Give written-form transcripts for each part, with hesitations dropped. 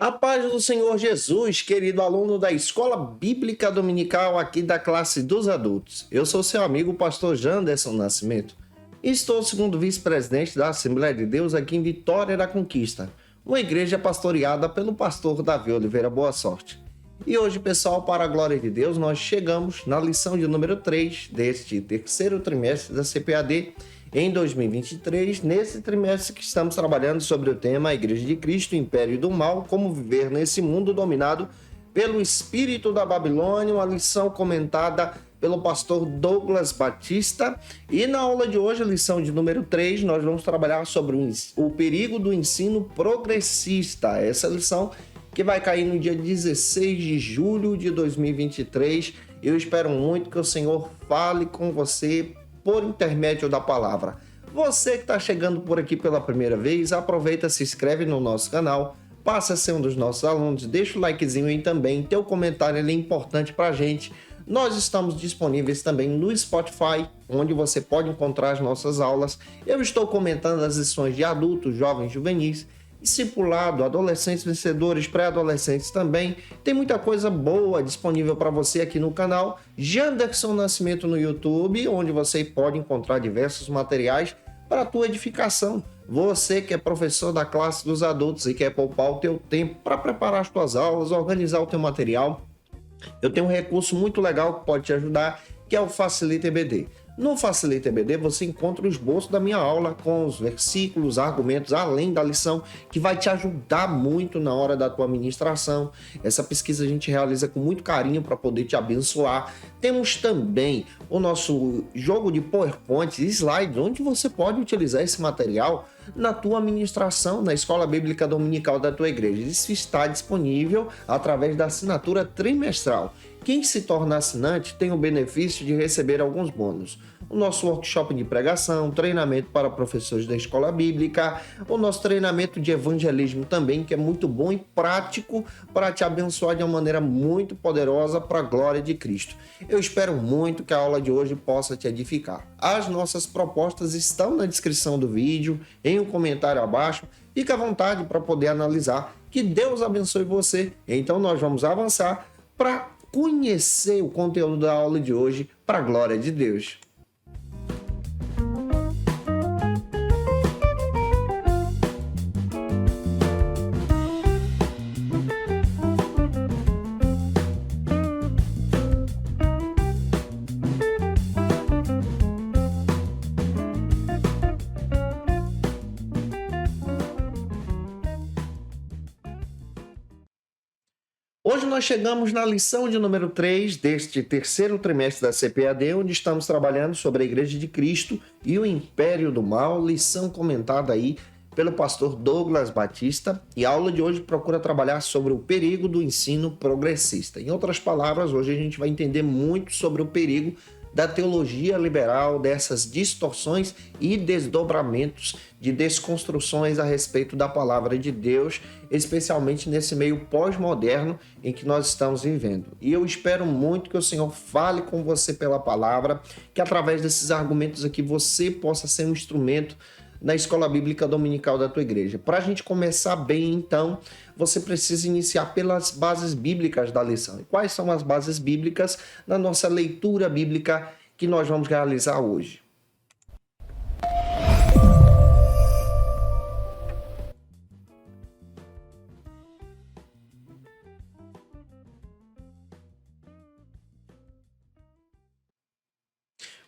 A paz do Senhor Jesus, querido aluno da Escola Bíblica Dominical aqui da classe dos adultos. Eu sou seu amigo, pastor Janderson Nascimento. E estou segundo vice-presidente da Assembleia de Deus aqui em Vitória da Conquista, uma igreja pastoreada pelo pastor Davi Oliveira Boa Sorte. E hoje, pessoal, para a glória de Deus, nós chegamos na lição de número 3 deste terceiro trimestre da CPAD em 2023, nesse trimestre que estamos trabalhando sobre o tema Igreja de Cristo, Império do Mal, como viver nesse mundo dominado pelo espírito da Babilônia, uma lição comentada pelo pastor Douglas Batista. E na aula de hoje, a lição de número 3, nós vamos trabalhar sobre o perigo do ensino progressista. Essa lição que vai cair no dia 16 de julho de 2023. Eu espero muito que o Senhor fale com você por intermédio da palavra. Você que está chegando por aqui pela primeira vez, aproveita, se inscreve no nosso canal, passa a ser um dos nossos alunos, deixa o likezinho aí também, teu comentário é importante para a gente. Nós estamos disponíveis também no Spotify, onde você pode encontrar as nossas aulas. Eu estou comentando as lições de adultos, jovens, juvenis, discipulado, adolescentes vencedores, pré-adolescentes também. Tem muita coisa boa disponível para você aqui no canal Janderson Nascimento no YouTube, onde você pode encontrar diversos materiais para a tua edificação. Você que é professor da classe dos adultos e quer poupar o teu tempo para preparar as tuas aulas, organizar o teu material, eu tenho um recurso muito legal que pode te ajudar, que é o Facilita EBD. No Facilita EBD você encontra o esboço da minha aula com os versículos, argumentos, além da lição, que vai te ajudar muito na hora da tua ministração. Essa pesquisa a gente realiza com muito carinho para poder te abençoar. Temos também o nosso jogo de PowerPoint e slides, onde você pode utilizar esse material na tua ministração na Escola Bíblica Dominical da tua igreja. Isso está disponível através da assinatura trimestral. Quem se torna assinante tem o benefício de receber alguns bônus. O nosso workshop de pregação, treinamento para professores da escola bíblica, o nosso treinamento de evangelismo também, que é muito bom e prático para te abençoar de uma maneira muito poderosa para a glória de Cristo. Eu espero muito que a aula de hoje possa te edificar. As nossas propostas estão na descrição do vídeo, em um comentário abaixo. Fique à vontade para poder analisar. Que Deus abençoe você. Então nós vamos avançar para conhecer o conteúdo da aula de hoje para a glória de Deus. Hoje nós chegamos na lição de número 3 deste terceiro trimestre da CPAD, onde estamos trabalhando sobre a Igreja de Cristo e o Império do Mal, lição comentada aí pelo pastor Douglas Batista, e a aula de hoje procura trabalhar sobre o perigo do ensino progressista. Em outras palavras, hoje a gente vai entender muito sobre o perigo da teologia liberal, dessas distorções e desdobramentos de desconstruções a respeito da palavra de Deus, especialmente nesse meio pós-moderno em que nós estamos vivendo. E eu espero muito que o Senhor fale com você pela palavra, que através desses argumentos aqui você possa ser um instrumento na Escola Bíblica Dominical da tua igreja. Para a gente começar bem, então, você precisa iniciar pelas bases bíblicas da lição. E quais são as bases bíblicas na nossa leitura bíblica que nós vamos realizar hoje?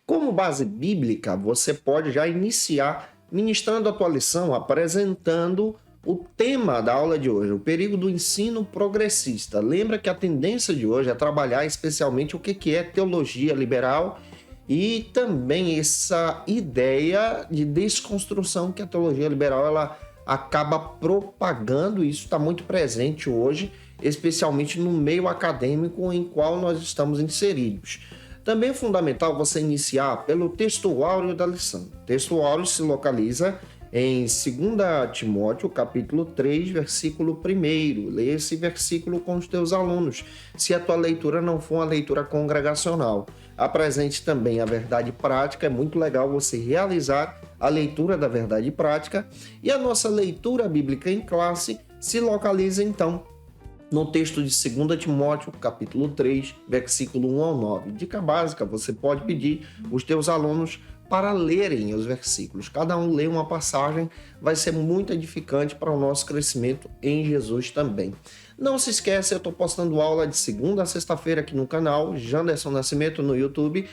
Como base bíblica, você pode já iniciar ministrando a tua lição, apresentando o tema da aula de hoje, o perigo do ensino progressista. Lembra que a tendência de hoje é trabalhar especialmente o que é teologia liberal e também essa ideia de desconstrução que a teologia liberal ela acaba propagando. Isso está muito presente hoje, especialmente no meio acadêmico em qual nós estamos inseridos. Também é fundamental você iniciar pelo texto áureo da lição. O texto áureo se localiza em 2 Timóteo, capítulo 3, versículo 1. Leia esse versículo com os teus alunos, se a tua leitura não for uma leitura congregacional. Apresente também a verdade prática, é muito legal você realizar a leitura da verdade prática. E a nossa leitura bíblica em classe se localiza então no texto de 2 Timóteo, capítulo 3, versículo 1 ao 9. Dica básica, você pode pedir os teus alunos para lerem os versículos. Cada um lê uma passagem, vai ser muito edificante para o nosso crescimento em Jesus também. Não se esqueça, eu estou postando aula de segunda a sexta-feira aqui no canal, Janderson Nascimento no YouTube,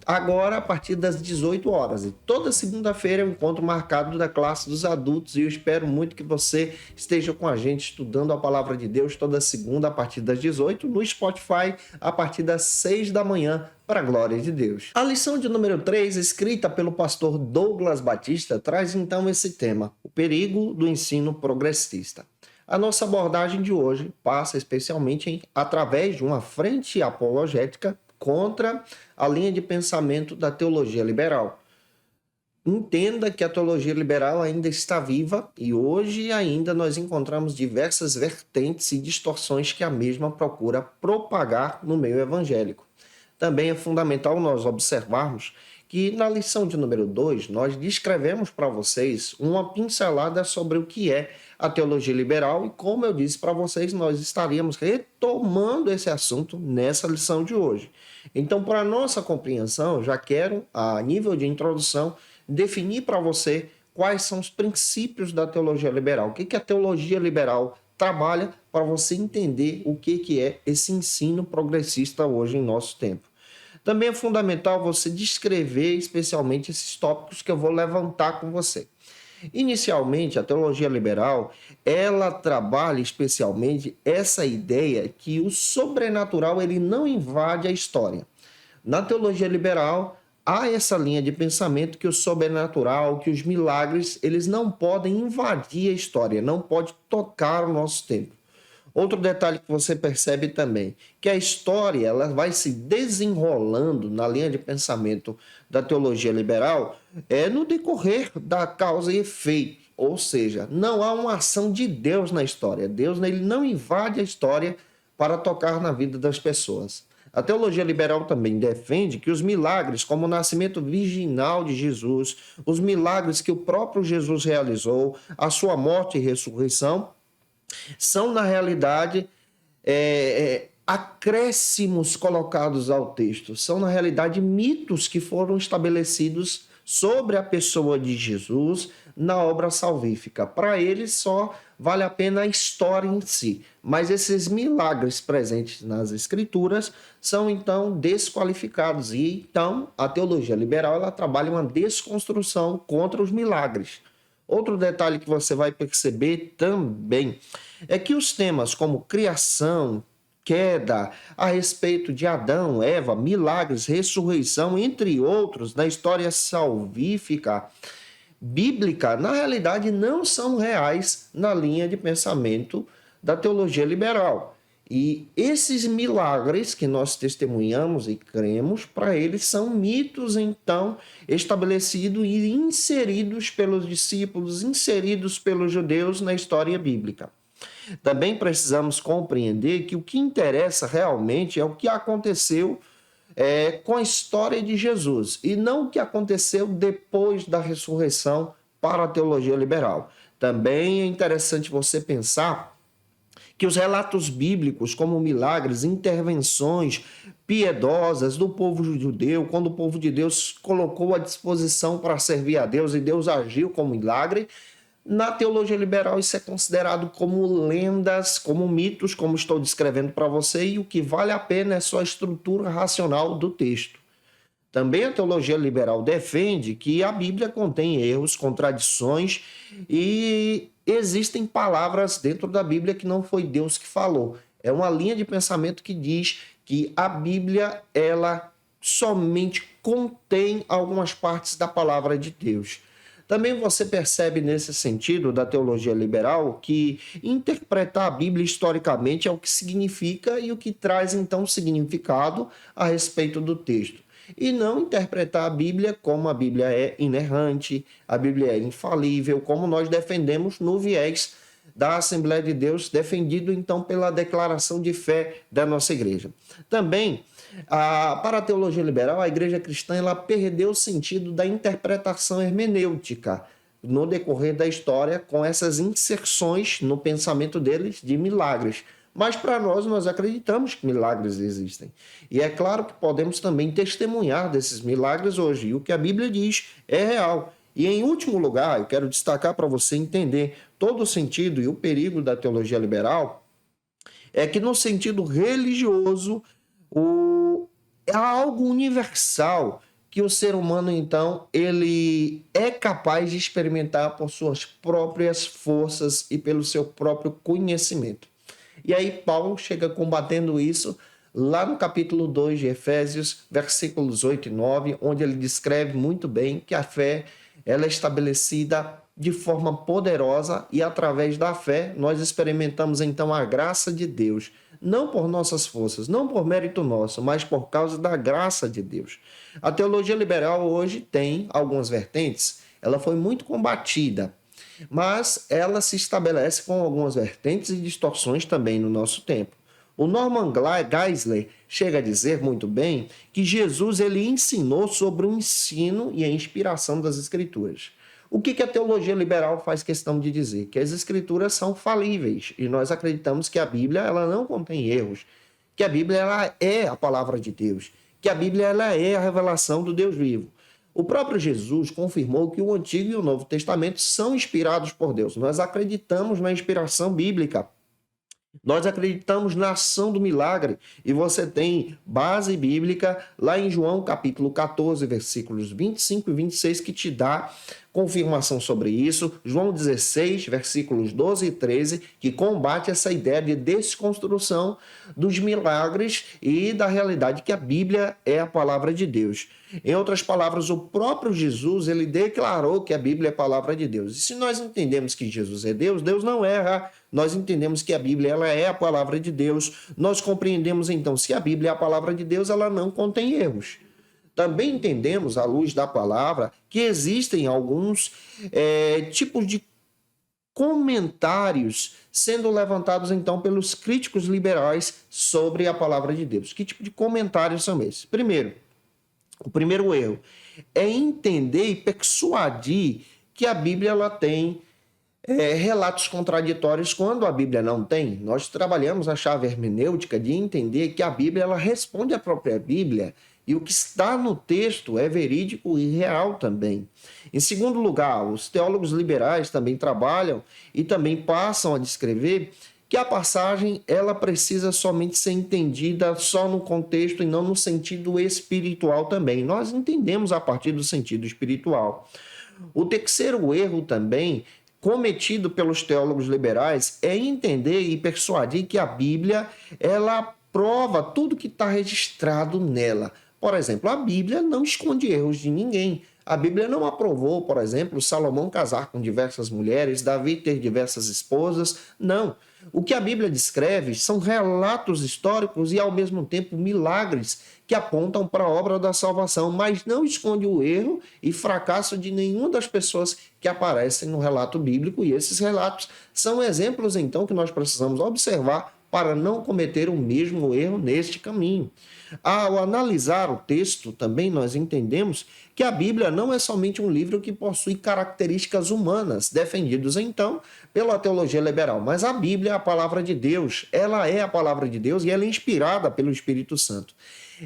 agora a partir das 18 horas. E toda segunda-feira é um encontro marcado da classe dos adultos e eu espero muito que você esteja com a gente estudando a palavra de Deus toda segunda a partir das 18, no Spotify a partir das 6 da manhã, para a glória de Deus. A lição de número 3, escrita pelo pastor Douglas Batista, traz então esse tema, o perigo do ensino progressista. A nossa abordagem de hoje passa especialmente através de uma frente apologética contra a linha de pensamento da teologia liberal. Entenda que a teologia liberal ainda está viva e hoje ainda nós encontramos diversas vertentes e distorções que a mesma procura propagar no meio evangélico. Também é fundamental nós observarmos que na lição de número 2 nós descrevemos para vocês uma pincelada sobre o que é a teologia liberal e como eu disse para vocês, nós estaríamos retomando esse assunto nessa lição de hoje. Então, para nossa compreensão, já quero, a nível de introdução, definir para você quais são os princípios da teologia liberal. O que a teologia liberal trabalha para você entender o que é esse ensino progressista hoje em nosso tempo. Também é fundamental você descrever especialmente esses tópicos que eu vou levantar com você. Inicialmente, a teologia liberal, ela trabalha especialmente essa ideia que o sobrenatural ele não invade a história. Na teologia liberal, há essa linha de pensamento que o sobrenatural, que os milagres, eles não podem invadir a história, não pode tocar o nosso tempo. Outro detalhe que você percebe também, que a história ela vai se desenrolando na linha de pensamento da teologia liberal no decorrer da causa e efeito, ou seja, não há uma ação de Deus na história. Deus ele não invade a história para tocar na vida das pessoas. A teologia liberal também defende que os milagres, como o nascimento virginal de Jesus, os milagres que o próprio Jesus realizou, a sua morte e ressurreição, são, na realidade, acréscimos colocados ao texto. São, na realidade, mitos que foram estabelecidos sobre a pessoa de Jesus na obra salvífica. Para eles, só vale a pena a história em si. Mas esses milagres presentes nas Escrituras são, então, desqualificados. E, então, a teologia liberal ela trabalha uma desconstrução contra os milagres. Outro detalhe que você vai perceber também é que os temas como criação, queda, a respeito de Adão, Eva, milagres, ressurreição, entre outros, na história salvífica bíblica, na realidade não são reais na linha de pensamento da teologia liberal. E esses milagres que nós testemunhamos e cremos, para eles são mitos, então, estabelecidos e inseridos pelos discípulos, inseridos pelos judeus na história bíblica. Também precisamos compreender que o que interessa realmente é o que aconteceu com a história de Jesus e não o que aconteceu depois da ressurreição para a teologia liberal. Também é interessante você pensar que os relatos bíblicos, como milagres, intervenções piedosas do povo judeu, quando o povo de Deus colocou à disposição para servir a Deus e Deus agiu como milagre, na teologia liberal isso é considerado como lendas, como mitos, como estou descrevendo para você, e o que vale a pena é só a estrutura racional do texto. Também a teologia liberal defende que a Bíblia contém erros, contradições e existem palavras dentro da Bíblia que não foi Deus que falou. É uma linha de pensamento que diz que a Bíblia ela somente contém algumas partes da palavra de Deus. Também você percebe nesse sentido da teologia liberal que interpretar a Bíblia historicamente é o que significa e o que traz então significado a respeito do texto. E não interpretar a Bíblia como a Bíblia é inerrante, a Bíblia é infalível, como nós defendemos no viés da Assembleia de Deus, defendido então pela declaração de fé da nossa igreja. Também, para a teologia liberal, a igreja cristã ela perdeu o sentido da interpretação hermenêutica. no decorrer da história com essas inserções no pensamento deles de milagres. Mas para nós acreditamos que milagres existem. E é claro que podemos também testemunhar desses milagres hoje. E o que a Bíblia diz é real. E em último lugar, eu quero destacar para você entender todo o sentido e o perigo da teologia liberal, é que no sentido religioso, é algo universal que o ser humano, então, ele é capaz de experimentar por suas próprias forças e pelo seu próprio conhecimento. E aí Paulo chega combatendo isso lá no capítulo 2 de Efésios, versículos 8 e 9, onde ele descreve muito bem que a fé ela é estabelecida de forma poderosa e através da fé nós experimentamos então a graça de Deus, não por nossas forças, não por mérito nosso, mas por causa da graça de Deus. A teologia liberal hoje tem algumas vertentes, ela foi muito combatida, mas ela se estabelece com algumas vertentes e distorções também no nosso tempo. O Norman Geisler chega a dizer muito bem que Jesus ele ensinou sobre o ensino e a inspiração das Escrituras. O que a teologia liberal faz questão de dizer? Que as Escrituras são falíveis e nós acreditamos que a Bíblia ela não contém erros, que a Bíblia ela é a palavra de Deus, que a Bíblia ela é a revelação do Deus vivo. O próprio Jesus confirmou que o Antigo e o Novo Testamento são inspirados por Deus. Nós acreditamos na inspiração bíblica. Nós acreditamos na ação do milagre e você tem base bíblica lá em João capítulo 14, versículos 25 e 26 que te dá confirmação sobre isso. João 16, versículos 12 e 13, que combate essa ideia de desconstrução dos milagres e da realidade que a Bíblia é a palavra de Deus. Em outras palavras, o próprio Jesus, ele declarou que a Bíblia é a palavra de Deus. E se nós entendemos que Jesus é Deus, Deus não erra. Nós entendemos que a Bíblia ela é a palavra de Deus. Nós compreendemos, então, se a Bíblia é a palavra de Deus, ela não contém erros. Também entendemos, à luz da palavra, que existem alguns tipos de comentários sendo levantados, então, pelos críticos liberais sobre a palavra de Deus. Que tipo de comentários são esses? Primeiro, o primeiro erro é entender e persuadir que a Bíblia ela tem relatos contraditórios quando a Bíblia não tem. Nós trabalhamos a chave hermenêutica de entender que a Bíblia ela responde à própria Bíblia e o que está no texto é verídico e real também. Em segundo lugar, os teólogos liberais também trabalham e também passam a descrever que a passagem ela precisa somente ser entendida só no contexto e não no sentido espiritual também. Nós entendemos a partir do sentido espiritual. O terceiro erro também cometido pelos teólogos liberais é entender e persuadir que a Bíblia ela prova tudo que está registrado nela. Por exemplo, a Bíblia não esconde erros de ninguém. A Bíblia não aprovou, por exemplo, Salomão casar com diversas mulheres, Davi ter diversas esposas. Não. O que a Bíblia descreve são relatos históricos e, ao mesmo tempo, milagres que apontam para a obra da salvação, mas não esconde o erro e fracasso de nenhuma das pessoas que aparecem no relato bíblico. E esses relatos são exemplos, então, que nós precisamos observar para não cometer o mesmo erro neste caminho. Ao analisar o texto, também nós entendemos que a Bíblia não é somente um livro que possui características humanas, defendidos então pela teologia liberal, mas a Bíblia é a palavra de Deus, ela é a palavra de Deus e ela é inspirada pelo Espírito Santo.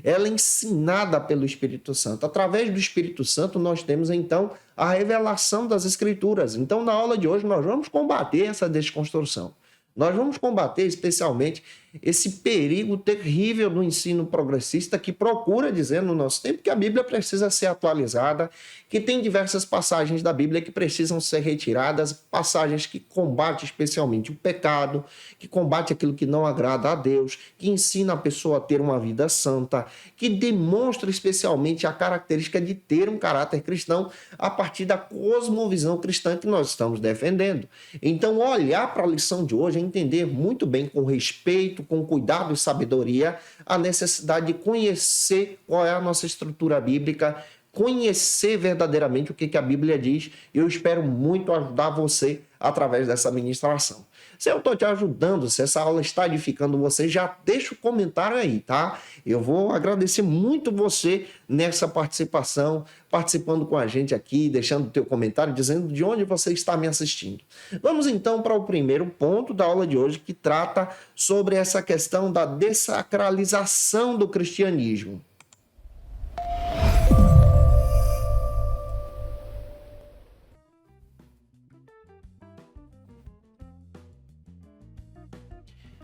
Ela é ensinada pelo Espírito Santo. Através do Espírito Santo nós temos então a revelação das Escrituras. Então na aula de hoje nós vamos combater essa desconstrução. Nós vamos combater especialmente esse perigo terrível do ensino progressista que procura dizer no nosso tempo que a Bíblia precisa ser atualizada, que tem diversas passagens da Bíblia que precisam ser retiradas, passagens que combatem especialmente o pecado, que combate aquilo que não agrada a Deus, que ensina a pessoa a ter uma vida santa, que demonstra especialmente a característica de ter um caráter cristão a partir da cosmovisão cristã que nós estamos defendendo. Então, olhar para a lição de hoje é entender muito bem, com respeito, com cuidado e sabedoria, a necessidade de conhecer qual é a nossa estrutura bíblica, conhecer verdadeiramente o que a Bíblia diz. Eu espero muito ajudar você através dessa ministração. Se eu estou te ajudando, se essa aula está edificando você, já deixa o comentário aí, tá? Eu vou agradecer muito você nessa participação, participando com a gente aqui, deixando o teu comentário, dizendo de onde você está me assistindo. Vamos então para o primeiro ponto da aula de hoje, que trata sobre essa questão da dessacralização do cristianismo.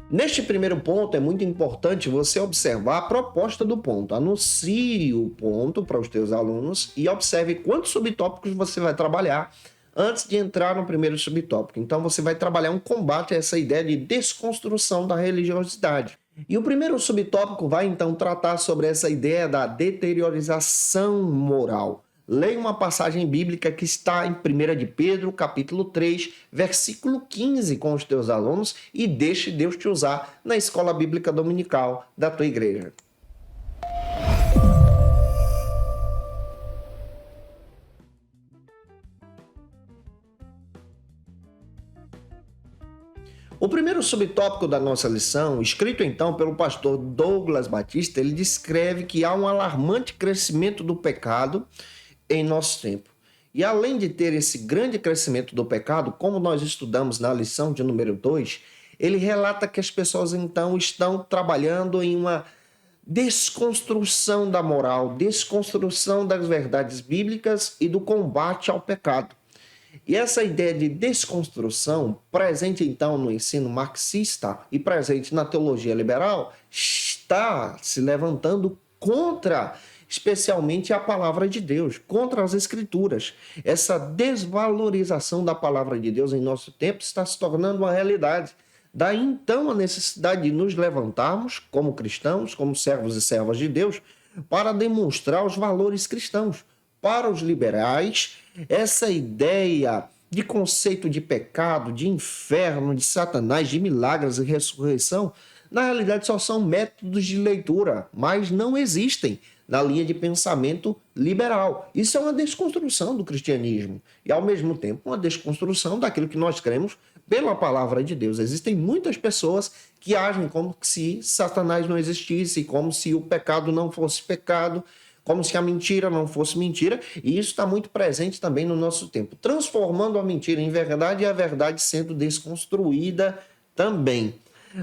Neste primeiro ponto, é muito importante você observar a proposta do ponto. Anuncie o ponto para os teus alunos e observe quantos subtópicos você vai trabalhar antes de entrar no primeiro subtópico. Então, você vai trabalhar um combate a essa ideia de desconstrução da religiosidade. E o primeiro subtópico vai, então, tratar sobre essa ideia da deteriorização moral. Leia uma passagem bíblica que está em 1 de Pedro, capítulo 3, versículo 15 com os teus alunos e deixe Deus te usar na escola bíblica dominical da tua igreja. O primeiro subtópico da nossa lição, escrito então pelo pastor Douglas Batista, ele descreve que há um alarmante crescimento do pecado em nosso tempo. E além de ter esse grande crescimento do pecado, como nós estudamos na lição de número 2, ele relata que as pessoas então estão trabalhando em uma desconstrução da moral, desconstrução das verdades bíblicas e do combate ao pecado. E essa ideia de desconstrução, presente então no ensino marxista e presente na teologia liberal, está se levantando contra especialmente a palavra de Deus, contra as escrituras. Essa desvalorização da palavra de Deus em nosso tempo está se tornando uma realidade. Daí então a necessidade de nos levantarmos como cristãos, como servos e servas de Deus, para demonstrar os valores cristãos. Para os liberais, essa ideia de conceito de pecado, de inferno, de Satanás, de milagres e ressurreição, na realidade só são métodos de leitura, mas não existem na linha de pensamento liberal. Isso é uma desconstrução do cristianismo e, ao mesmo tempo, uma desconstrução daquilo que nós cremos pela palavra de Deus. Existem muitas pessoas que agem como se Satanás não existisse, como se o pecado não fosse pecado, como se a mentira não fosse mentira, e isso está muito presente também no nosso tempo, transformando a mentira em verdade e a verdade sendo desconstruída também.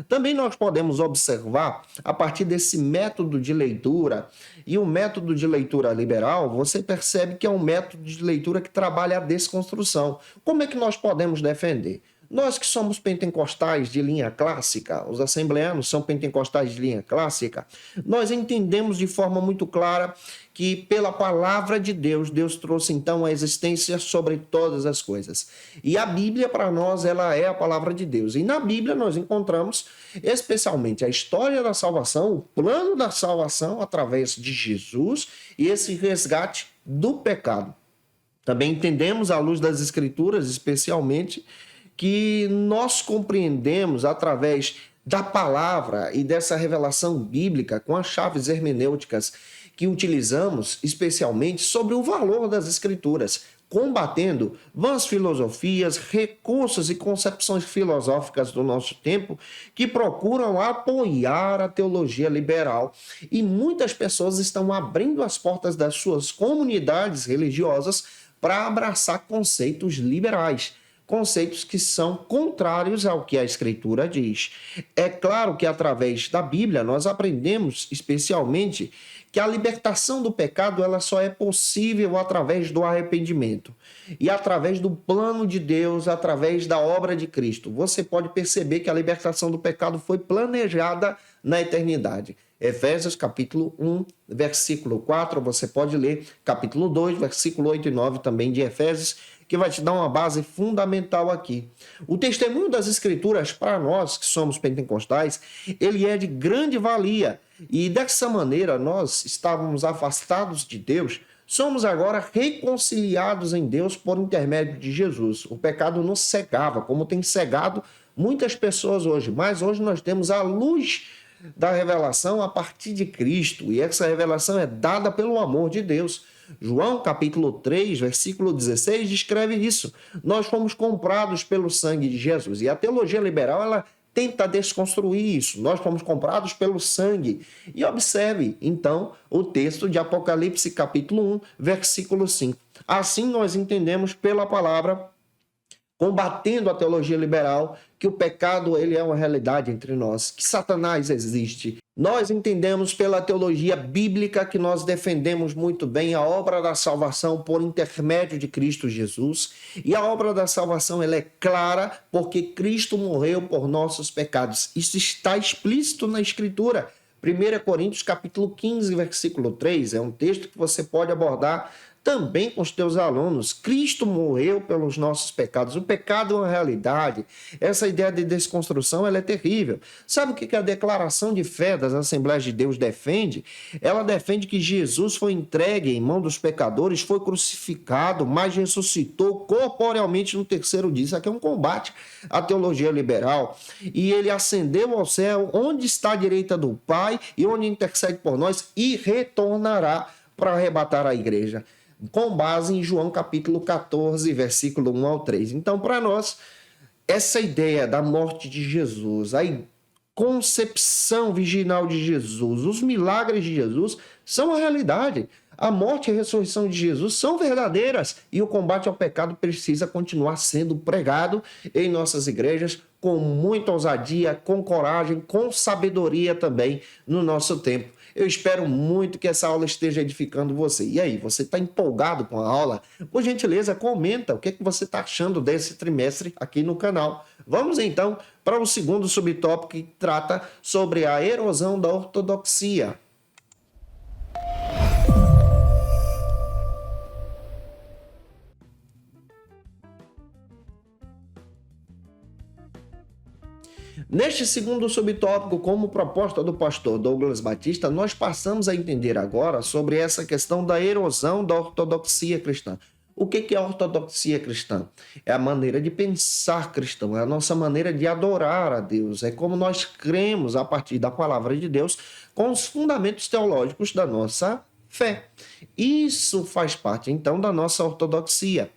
Também nós podemos observar, a partir desse método de leitura, e o método de leitura liberal, você percebe que é um método de leitura que trabalha a desconstrução. Como é que nós podemos defender? Nós que somos pentecostais de linha clássica, os assembleanos são pentecostais de linha clássica, nós entendemos de forma muito clara que pela palavra de Deus, Deus trouxe então a existência sobre todas as coisas. E a Bíblia para nós, ela é a palavra de Deus. E na Bíblia nós encontramos especialmente a história da salvação, o plano da salvação através de Jesus e esse resgate do pecado. Também entendemos à luz das Escrituras, especialmente, que nós compreendemos através da palavra e dessa revelação bíblica com as chaves hermenêuticas que utilizamos especialmente sobre o valor das Escrituras, combatendo vãs filosofias, recursos e concepções filosóficas do nosso tempo que procuram apoiar a teologia liberal. E muitas pessoas estão abrindo as portas das suas comunidades religiosas para abraçar conceitos liberais, conceitos que são contrários ao que a Escritura diz. É claro que através da Bíblia nós aprendemos especialmente que a libertação do pecado ela só é possível através do arrependimento e através do plano de Deus, através da obra de Cristo. Você pode perceber que a libertação do pecado foi planejada na eternidade. Efésios capítulo 1, versículo 4, você pode ler capítulo 2, versículo 8 e 9 também de Efésios, que vai te dar uma base fundamental aqui. O testemunho das Escrituras para nós, que somos pentecostais, ele é de grande valia. E dessa maneira, nós estávamos afastados de Deus, somos agora reconciliados em Deus por intermédio de Jesus. O pecado nos cegava, como tem cegado muitas pessoas hoje. Mas hoje nós temos a luz da revelação a partir de Cristo. E essa revelação é dada pelo amor de Deus. João, capítulo 3, versículo 16, descreve isso. Nós fomos comprados pelo sangue de Jesus. E a teologia liberal, ela tenta desconstruir isso. Nós fomos comprados pelo sangue. E observe, então, o texto de Apocalipse, capítulo 1, versículo 5. Assim nós entendemos pela palavra, combatendo a teologia liberal, que o pecado ele é uma realidade entre nós, que Satanás existe. Nós entendemos pela teologia bíblica que nós defendemos muito bem a obra da salvação por intermédio de Cristo Jesus. E a obra da salvação ela é clara porque Cristo morreu por nossos pecados. Isso está explícito na Escritura. 1 Coríntios capítulo 15, versículo 3, é um texto que você pode abordar também com os teus alunos. Cristo morreu pelos nossos pecados. O pecado é uma realidade. Essa ideia de desconstrução ela é terrível. Sabe o que a declaração de fé das Assembleias de Deus defende? Ela defende que Jesus foi entregue em mão dos pecadores, foi crucificado, mas ressuscitou corporealmente no terceiro dia. Isso aqui é um combate à teologia liberal. E ele ascendeu ao céu, onde está à direita do Pai e onde intercede por nós, e retornará para arrebatar a igreja, com base em João capítulo 14, versículo 1 ao 3. Então, para nós, essa ideia da morte de Jesus, a concepção virginal de Jesus, os milagres de Jesus são a realidade. A morte e a ressurreição de Jesus são verdadeiras e o combate ao pecado precisa continuar sendo pregado em nossas igrejas com muita ousadia, com coragem, com sabedoria também no nosso tempo. Eu espero muito que essa aula esteja edificando você. E aí, você está empolgado com a aula? Por gentileza, comenta o que você está achando desse trimestre aqui no canal. Vamos então para o segundo subtópico que trata sobre a erosão da ortodoxia. Neste segundo subtópico, como proposta do pastor Douglas Batista, nós passamos a entender agora sobre essa questão da erosão da ortodoxia cristã. O que é a ortodoxia cristã? É a maneira de pensar cristão, é a nossa maneira de adorar a Deus, é como nós cremos a partir da palavra de Deus com os fundamentos teológicos da nossa fé. Isso faz parte, então, da nossa ortodoxia.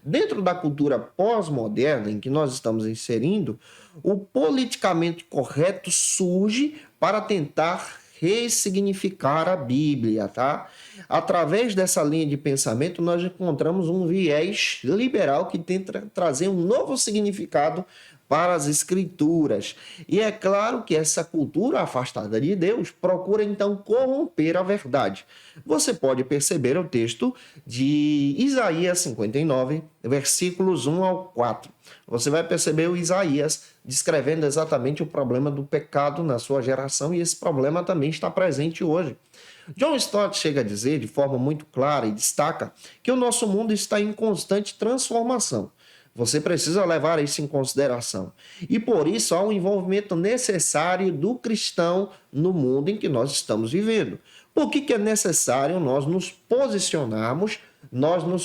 Dentro da cultura pós-moderna em que nós estamos inserindo, o politicamente correto surge para tentar ressignificar a Bíblia, tá? Através dessa linha de pensamento, nós encontramos um viés liberal que tenta trazer um novo significado para as Escrituras. E é claro que essa cultura afastada de Deus procura então corromper a verdade. Você pode perceber o texto de Isaías 59, versículos 1 ao 4. Você vai perceber o Isaías descrevendo exatamente o problema do pecado na sua geração, e esse problema também está presente hoje. John Stott chega a dizer de forma muito clara e destaca que o nosso mundo está em constante transformação. Você precisa levar isso em consideração. E por isso há um envolvimento necessário do cristão no mundo em que nós estamos vivendo. Por que é necessário nós nos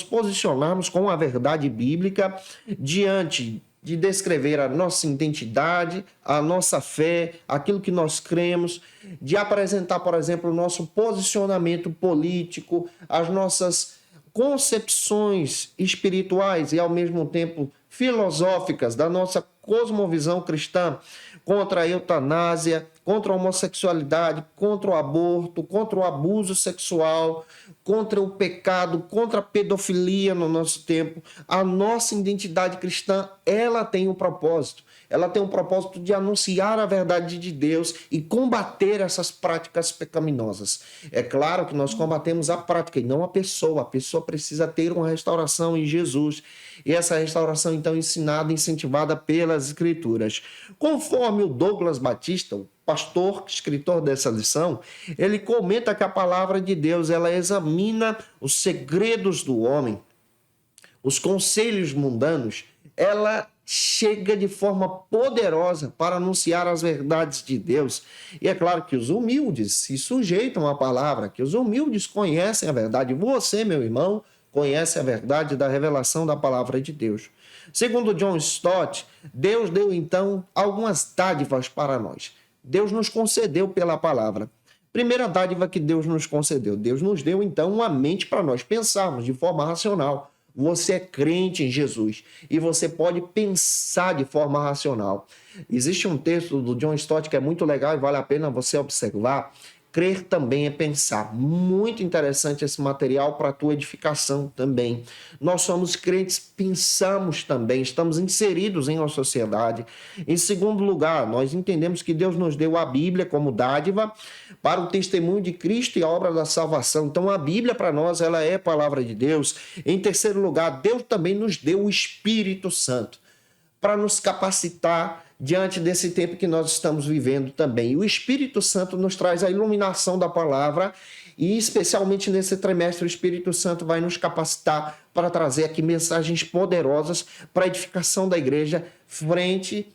posicionarmos com a verdade bíblica diante de descrever a nossa identidade, a nossa fé, aquilo que nós cremos, de apresentar, por exemplo, o nosso posicionamento político, as nossas concepções espirituais e, ao mesmo tempo, filosóficas da nossa cosmovisão cristã contra a eutanásia, contra a homossexualidade, contra o aborto, contra o abuso sexual, contra o pecado, contra a pedofilia no nosso tempo. A nossa identidade cristã, ela tem um propósito. Ela tem um propósito de anunciar a verdade de Deus e combater essas práticas pecaminosas. É claro que nós combatemos a prática e não a pessoa. A pessoa precisa ter uma restauração em Jesus. E essa restauração, então, ensinada, incentivada pelas Escrituras. Conforme o Douglas Batista, o pastor, escritor dessa lição, ele comenta que a palavra de Deus, ela examina os segredos do homem, os conselhos mundanos, ela chega de forma poderosa para anunciar as verdades de Deus. E é claro que os humildes se sujeitam à palavra, que os humildes conhecem a verdade. Você, meu irmão, conhece a verdade da revelação da palavra de Deus. Segundo John Stott, Deus deu então algumas dádivas para nós. Deus nos concedeu pela palavra. Primeira dádiva que Deus nos concedeu. Deus nos deu, então, uma mente para nós pensarmos de forma racional. Você é crente em Jesus e você pode pensar de forma racional. Existe um texto do John Stott que é muito legal e vale a pena você observar. Crer também é pensar. Muito interessante esse material para a tua edificação também. Nós somos crentes, pensamos também, estamos inseridos em uma sociedade. Em segundo lugar, nós entendemos que Deus nos deu a Bíblia como dádiva para o testemunho de Cristo e a obra da salvação. Então a Bíblia para nós, ela é a palavra de Deus. Em terceiro lugar, Deus também nos deu o Espírito Santo para nos capacitar diante desse tempo que nós estamos vivendo também. E o Espírito Santo nos traz a iluminação da palavra e, especialmente nesse trimestre, o Espírito Santo vai nos capacitar para trazer aqui mensagens poderosas para a edificação da igreja frente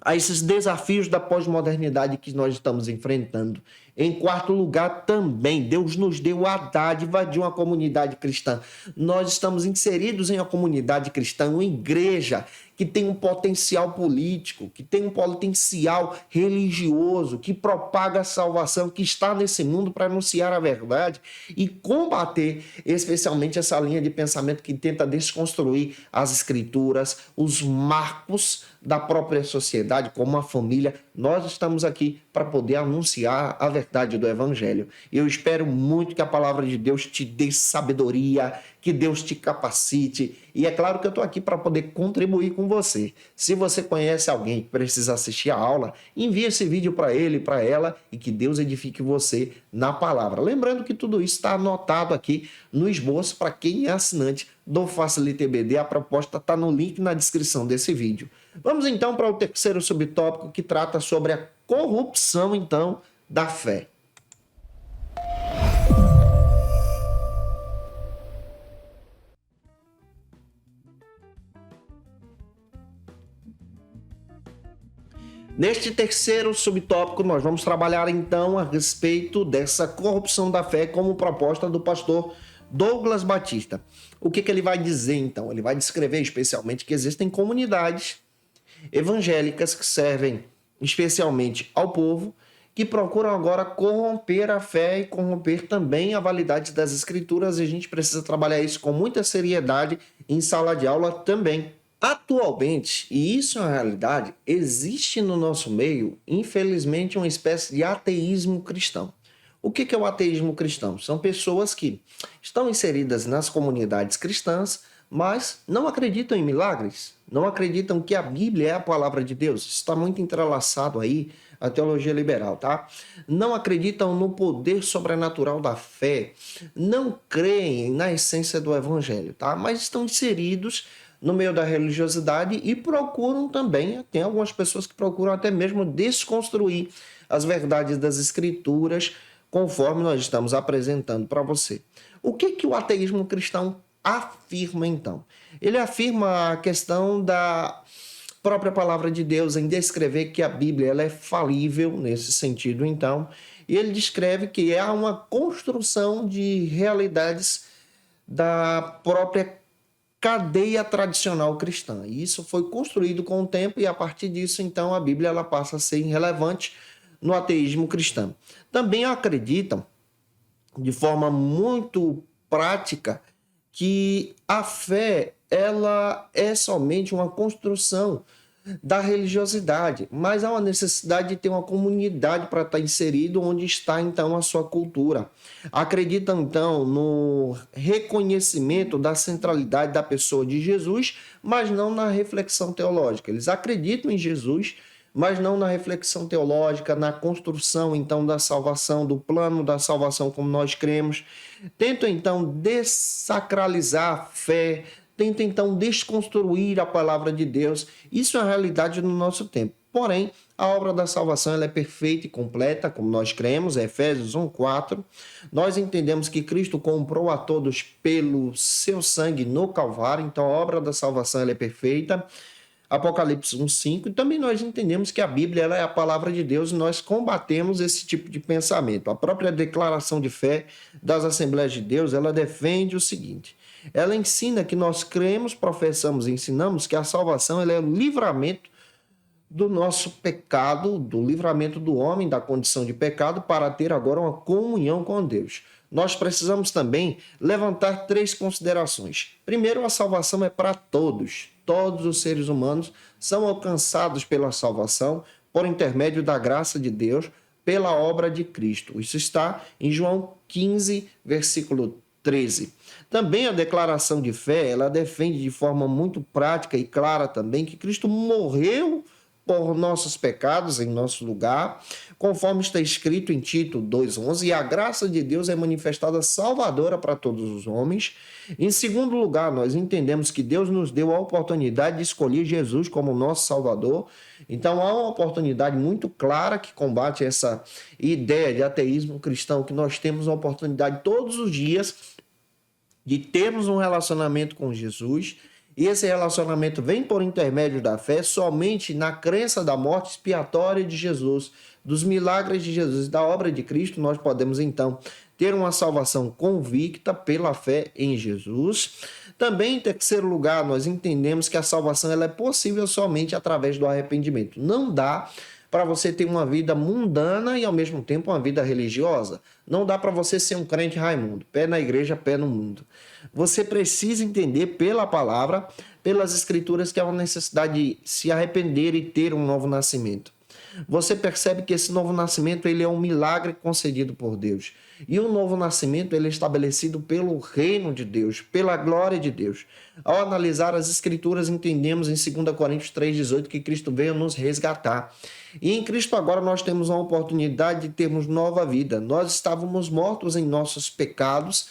a esses desafios da pós-modernidade que nós estamos enfrentando. Em quarto lugar, também, Deus nos deu a dádiva de uma comunidade cristã. Nós estamos inseridos em uma comunidade cristã, uma igreja que tem um potencial político, que tem um potencial religioso, que propaga a salvação, que está nesse mundo para anunciar a verdade e combater especialmente essa linha de pensamento que tenta desconstruir as escrituras, os marcos da própria sociedade, como a família. Nós estamos aqui para poder anunciar a verdade do Evangelho. Eu espero muito que a palavra de Deus te dê sabedoria, que Deus te capacite. E é claro que eu estou aqui para poder contribuir com você. Se você conhece alguém que precisa assistir a aula, envie esse vídeo para ele, para ela, e que Deus edifique você na palavra. Lembrando que tudo isso está anotado aqui no esboço para quem é assinante do Facilita EBD. A proposta está no link na descrição desse vídeo. Vamos então para o terceiro subtópico, que trata sobre a corrupção, então, da fé. Neste terceiro subtópico, nós vamos trabalhar então a respeito dessa corrupção da fé como proposta do pastor Douglas Batista. O que ele vai dizer então? Ele vai descrever especialmente que existem comunidades evangélicas que servem especialmente ao povo, que procuram agora corromper a fé e corromper também a validade das escrituras, e a gente precisa trabalhar isso com muita seriedade em sala de aula também. Atualmente, e isso é uma realidade, existe no nosso meio, infelizmente, uma espécie de ateísmo cristão. O que é o ateísmo cristão? São pessoas que estão inseridas nas comunidades cristãs, mas não acreditam em milagres, não acreditam que a Bíblia é a palavra de Deus. Isso está muito entrelaçado aí a teologia liberal, tá? Não acreditam no poder sobrenatural da fé, não creem na essência do evangelho, tá? Mas estão inseridos no meio da religiosidade e procuram também, tem algumas pessoas que procuram até mesmo desconstruir as verdades das escrituras, conforme nós estamos apresentando para você. O que o ateísmo cristão afirma, então? Ele afirma a questão da própria palavra de Deus em descrever que a Bíblia ela é falível nesse sentido, então, e ele descreve que há uma construção de realidades da própria cadeia tradicional cristã. E isso foi construído com o tempo e a partir disso, então, a Bíblia ela passa a ser irrelevante no ateísmo cristão. Também acreditam, de forma muito prática, que a fé ela é somente uma construção da religiosidade, mas há uma necessidade de ter uma comunidade para estar inserido onde está então a sua cultura. Acreditam então no reconhecimento da centralidade da pessoa de Jesus, mas não na reflexão teológica. Eles acreditam em Jesus, mas não na reflexão teológica, na construção então da salvação, do plano da salvação como nós cremos. Tentam então dessacralizar a fé, tenta então desconstruir a palavra de Deus. Isso é a realidade no nosso tempo. Porém, a obra da salvação ela é perfeita e completa, como nós cremos, Efésios 1:4. Nós entendemos que Cristo comprou a todos pelo seu sangue no Calvário, então a obra da salvação ela é perfeita. Apocalipse 1:5. E também nós entendemos que a Bíblia ela é a palavra de Deus e nós combatemos esse tipo de pensamento. A própria declaração de fé das Assembleias de Deus, ela defende o seguinte: ela ensina que nós cremos, professamos e ensinamos que a salvação ela é o livramento do nosso pecado, do livramento do homem da condição de pecado, para ter agora uma comunhão com Deus. Nós precisamos também levantar 3 considerações. Primeiro, a salvação é para todos. Todos os seres humanos são alcançados pela salvação por intermédio da graça de Deus, pela obra de Cristo. Isso está em João 15, versículo 13. Também a declaração de fé, ela defende de forma muito prática e clara também que Cristo morreu por nossos pecados em nosso lugar, conforme está escrito em Tito 2,11, e a graça de Deus é manifestada salvadora para todos os homens. Em segundo lugar, nós entendemos que Deus nos deu a oportunidade de escolher Jesus como nosso Salvador. Então, há uma oportunidade muito clara que combate essa ideia de ateísmo cristão, que nós temos a oportunidade todos os dias de termos um relacionamento com Jesus. E esse relacionamento vem por intermédio da fé, somente na crença da morte expiatória de Jesus, dos milagres de Jesus e da obra de Cristo, nós podemos então ter uma salvação convicta pela fé em Jesus. Também, em terceiro lugar, nós entendemos que a salvação ela é possível somente através do arrependimento. Não dá para você ter uma vida mundana e ao mesmo tempo uma vida religiosa. Não dá para você ser um crente Raimundo, pé na igreja, pé no mundo. Você precisa entender pela palavra, pelas escrituras, que há uma necessidade de se arrepender e ter um novo nascimento. Você percebe que esse novo nascimento ele é um milagre concedido por Deus. E o novo nascimento ele é estabelecido pelo reino de Deus, pela glória de Deus. Ao analisar as escrituras, entendemos em 2 Coríntios 3,18 que Cristo veio nos resgatar. E em Cristo agora nós temos uma oportunidade de termos nova vida. Nós estávamos mortos em nossos pecados,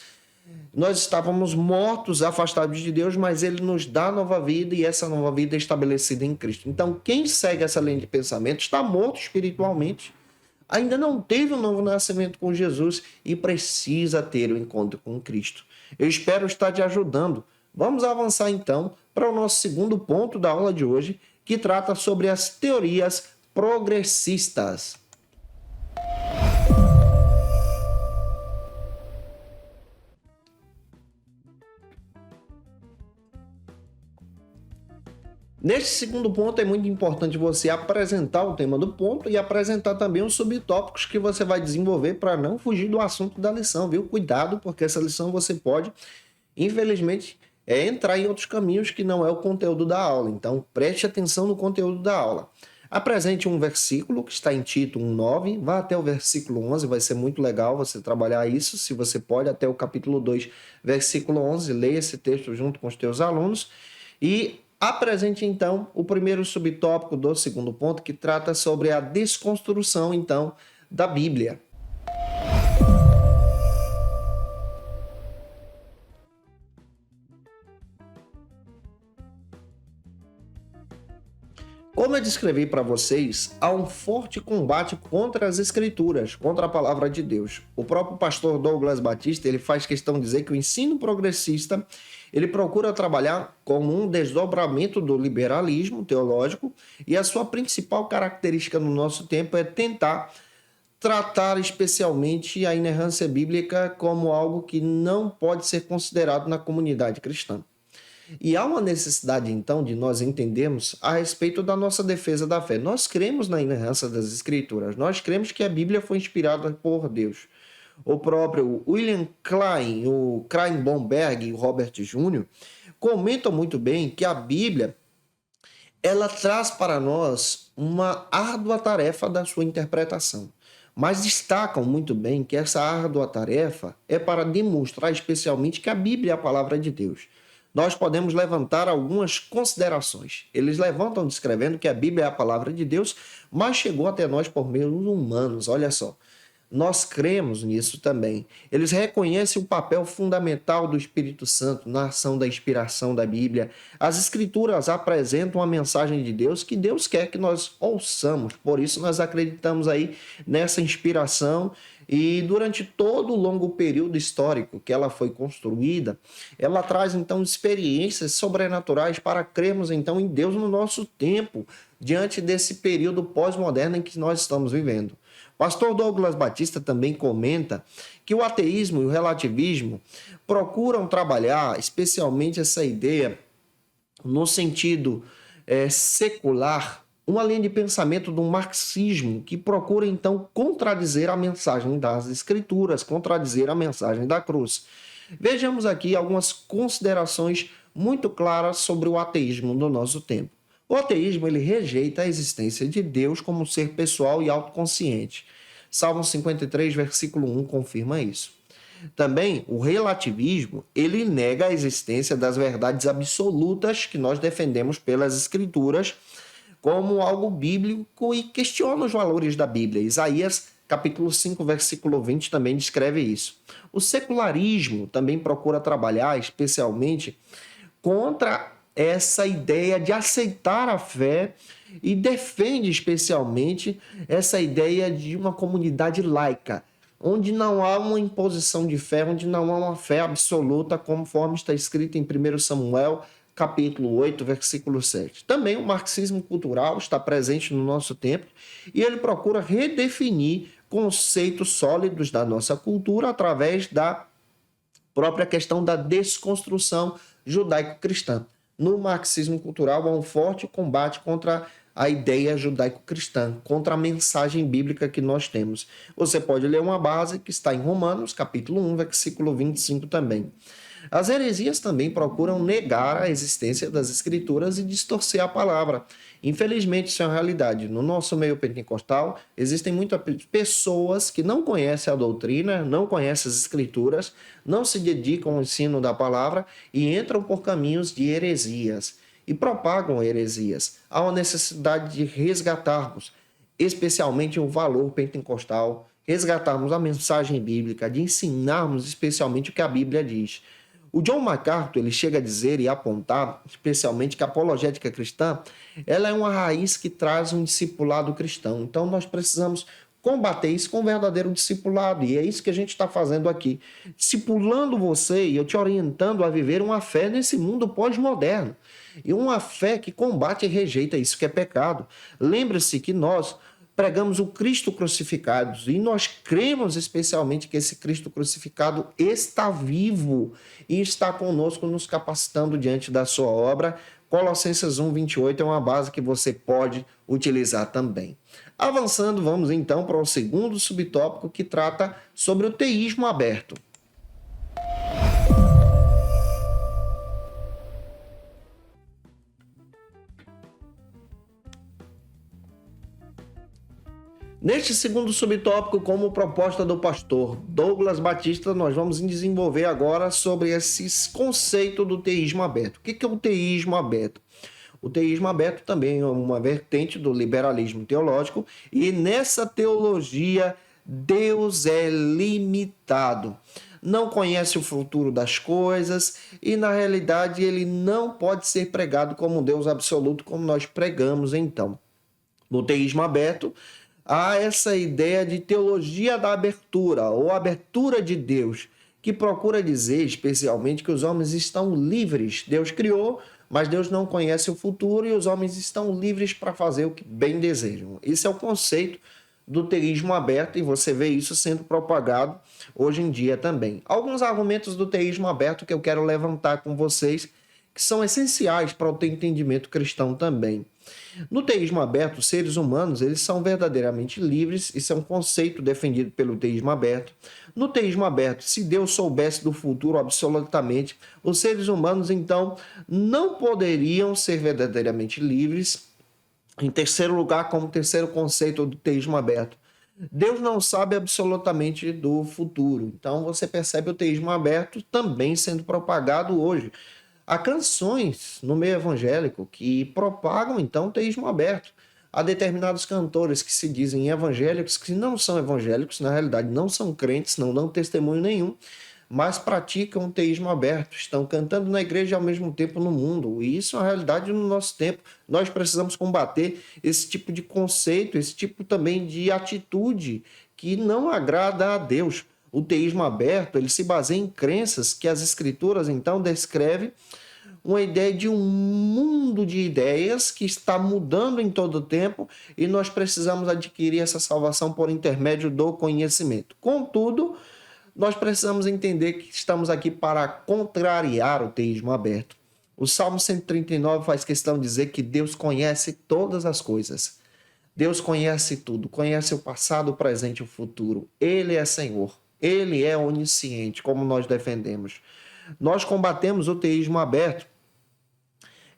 nós estávamos mortos, afastados de Deus, mas Ele nos dá nova vida e essa nova vida é estabelecida em Cristo. Então, quem segue essa linha de pensamento está morto espiritualmente, ainda não teve um novo nascimento com Jesus e precisa ter o encontro com Cristo. Eu espero estar te ajudando. Vamos avançar então para o nosso segundo ponto da aula de hoje, que trata sobre as teorias progressistas. Neste segundo ponto, é muito importante você apresentar o tema do ponto e apresentar também os subtópicos que você vai desenvolver para não fugir do assunto da lição, viu? Cuidado, porque essa lição você pode, infelizmente, entrar em outros caminhos que não é o conteúdo da aula. Então, preste atenção no conteúdo da aula. Apresente um versículo que está em Tito 1,9, vá até o versículo 11, vai ser muito legal você trabalhar isso, se você pode, até o capítulo 2, versículo 11, leia esse texto junto com os teus alunos e apresente, então, o primeiro subtópico do segundo ponto, que trata sobre a desconstrução, então, da Bíblia. Como eu descrevi para vocês, há um forte combate contra as escrituras, contra a palavra de Deus. O próprio pastor Douglas Batista, ele faz questão de dizer que o ensino progressista, ele procura trabalhar como um desdobramento do liberalismo teológico e a sua principal característica no nosso tempo é tentar tratar especialmente a inerrância bíblica como algo que não pode ser considerado na comunidade cristã. E há uma necessidade, então, de nós entendermos a respeito da nossa defesa da fé. Nós cremos na inerrância das Escrituras, nós cremos que a Bíblia foi inspirada por Deus. O próprio William Klein, o Klein Bomberg e o Robert Jr. comentam muito bem que a Bíblia ela traz para nós uma árdua tarefa da sua interpretação. Mas destacam muito bem que essa árdua tarefa é para demonstrar especialmente que a Bíblia é a palavra de Deus. Nós podemos levantar algumas considerações. Eles levantam descrevendo que a Bíblia é a palavra de Deus, mas chegou até nós por meios humanos. Olha só, nós cremos nisso também. Eles reconhecem o papel fundamental do Espírito Santo na ação da inspiração da Bíblia. As Escrituras apresentam a mensagem de Deus que Deus quer que nós ouçamos. Por isso nós acreditamos aí nessa inspiração. E durante todo o longo período histórico que ela foi construída, ela traz então experiências sobrenaturais para crermos então em Deus no nosso tempo, diante desse período pós-moderno em que nós estamos vivendo. Pastor Douglas Batista também comenta que o ateísmo e o relativismo procuram trabalhar especialmente essa ideia no sentido secular uma linha de pensamento do marxismo que procura, então, contradizer a mensagem das Escrituras, contradizer a mensagem da cruz. Vejamos aqui algumas considerações muito claras sobre o ateísmo do nosso tempo. O ateísmo ele rejeita a existência de Deus como ser pessoal e autoconsciente. Salmo 53, versículo 1 confirma isso. Também o relativismo, ele nega a existência das verdades absolutas que nós defendemos pelas Escrituras como algo bíblico e questiona os valores da Bíblia. Isaías, capítulo 5, versículo 20, também descreve isso. O secularismo também procura trabalhar especialmente contra essa ideia de aceitar a fé e defende especialmente essa ideia de uma comunidade laica, onde não há uma imposição de fé, onde não há uma fé absoluta, conforme está escrito em 1 Samuel, capítulo 8, versículo 7. Também o marxismo cultural está presente no nosso tempo e ele procura redefinir conceitos sólidos da nossa cultura através da própria questão da desconstrução judaico-cristã. No marxismo cultural há um forte combate contra a ideia judaico-cristã, contra a mensagem bíblica que nós temos. Você pode ler uma base que está em Romanos, capítulo 1, versículo 25 também. As heresias também procuram negar a existência das Escrituras e distorcer a palavra. Infelizmente, isso é uma realidade. No nosso meio pentecostal, existem muitas pessoas que não conhecem a doutrina, não conhecem as Escrituras, não se dedicam ao ensino da palavra e entram por caminhos de heresias e propagam heresias. Há uma necessidade de resgatarmos, especialmente o valor pentecostal, resgatarmos a mensagem bíblica, de ensinarmos especialmente o que a Bíblia diz. O John MacArthur ele chega a dizer e apontar, especialmente, que a apologética cristã ela é uma raiz que traz um discipulado cristão. Então, nós precisamos combater isso com um verdadeiro discipulado, e é isso que a gente está fazendo aqui. Discipulando você e eu te orientando a viver uma fé nesse mundo pós-moderno. E uma fé que combate e rejeita isso que é pecado. Lembre-se que nós pregamos o Cristo crucificado e nós cremos especialmente que esse Cristo crucificado está vivo e está conosco nos capacitando diante da sua obra. Colossenses 1, 28 é uma base que você pode utilizar também. Avançando, vamos então para o segundo subtópico que trata sobre o teísmo aberto. Neste segundo subtópico, como proposta do pastor Douglas Batista, nós vamos desenvolver agora sobre esse conceito do teísmo aberto. O que é o teísmo aberto? O teísmo aberto também é uma vertente do liberalismo teológico e nessa teologia Deus é limitado. Não conhece o futuro das coisas e, na realidade, ele não pode ser pregado como Deus absoluto, como nós pregamos então. No teísmo aberto, há essa ideia de teologia da abertura, ou abertura de Deus, que procura dizer, especialmente, que os homens estão livres. Deus criou, mas Deus não conhece o futuro e os homens estão livres para fazer o que bem desejam. Esse é o conceito do teísmo aberto e você vê isso sendo propagado hoje em dia também. Alguns argumentos do teísmo aberto que eu quero levantar com vocês, que são essenciais para o teu entendimento cristão também. No teísmo aberto, os seres humanos eles são verdadeiramente livres, isso é um conceito defendido pelo teísmo aberto. No teísmo aberto, se Deus soubesse do futuro absolutamente, os seres humanos então não poderiam ser verdadeiramente livres. Em terceiro lugar, como terceiro conceito do teísmo aberto, Deus não sabe absolutamente do futuro. Então você percebe o teísmo aberto também sendo propagado hoje. Há canções no meio evangélico que propagam, então, o teísmo aberto. Há determinados cantores que se dizem evangélicos, que não são evangélicos, na realidade não são crentes, não dão testemunho nenhum, mas praticam o teísmo aberto. Estão cantando na igreja e ao mesmo tempo no mundo. E isso é uma realidade no nosso tempo. Nós precisamos combater esse tipo de conceito, esse tipo também de atitude que não agrada a Deus. O teísmo aberto, ele se baseia em crenças que as escrituras, então, descrevem uma ideia de um mundo de ideias que está mudando em todo o tempo e nós precisamos adquirir essa salvação por intermédio do conhecimento. Contudo, nós precisamos entender que estamos aqui para contrariar o teísmo aberto. O Salmo 139 faz questão de dizer que Deus conhece todas as coisas. Deus conhece tudo, conhece o passado, o presente e o futuro. Ele é Senhor, Ele é onisciente, como nós defendemos. Nós combatemos o teísmo aberto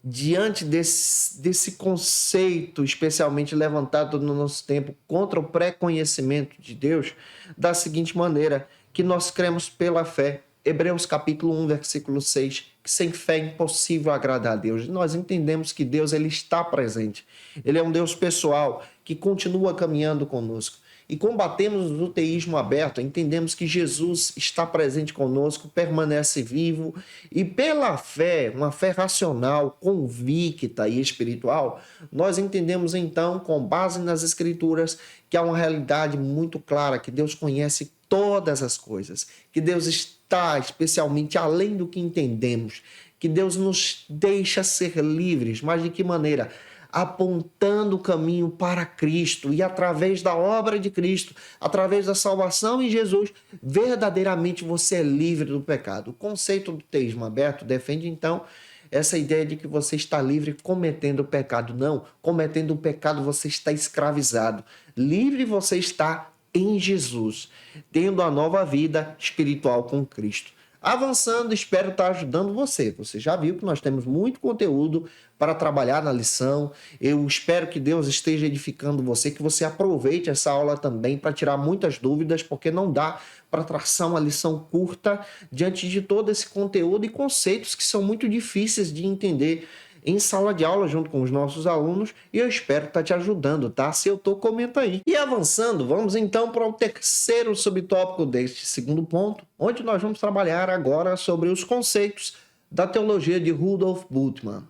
diante desse conceito, especialmente levantado no nosso tempo, contra o pré-conhecimento de Deus, da seguinte maneira, que nós cremos pela fé. Hebreus capítulo 1, versículo 6, que sem fé é impossível agradar a Deus. Nós entendemos que Deus ele está presente. Ele é um Deus pessoal que continua caminhando conosco. E combatemos o teísmo aberto, entendemos que Jesus está presente conosco, permanece vivo e pela fé, uma fé racional, convicta e espiritual, nós entendemos então, com base nas Escrituras, que há uma realidade muito clara, que Deus conhece todas as coisas, que Deus está especialmente além do que entendemos, que Deus nos deixa ser livres, mas de que maneira? Apontando o caminho para Cristo e através da obra de Cristo, através da salvação em Jesus, verdadeiramente você é livre do pecado. O conceito do teísmo aberto defende então essa ideia de que você está livre cometendo o pecado. Não, cometendo o pecado você está escravizado. Livre você está em Jesus, tendo a nova vida espiritual com Cristo. Avançando, espero estar ajudando você. Você já viu que nós temos muito conteúdo para trabalhar na lição. Eu espero que Deus esteja edificando você, que você aproveite essa aula também para tirar muitas dúvidas, porque não dá para traçar uma lição curta diante de todo esse conteúdo e conceitos que são muito difíceis de entender em sala de aula junto com os nossos alunos, e eu espero estar te ajudando, tá? Se eu tô, comenta aí. E avançando, vamos então para o terceiro subtópico deste segundo ponto, onde nós vamos trabalhar agora sobre os conceitos da teologia de Rudolf Bultmann.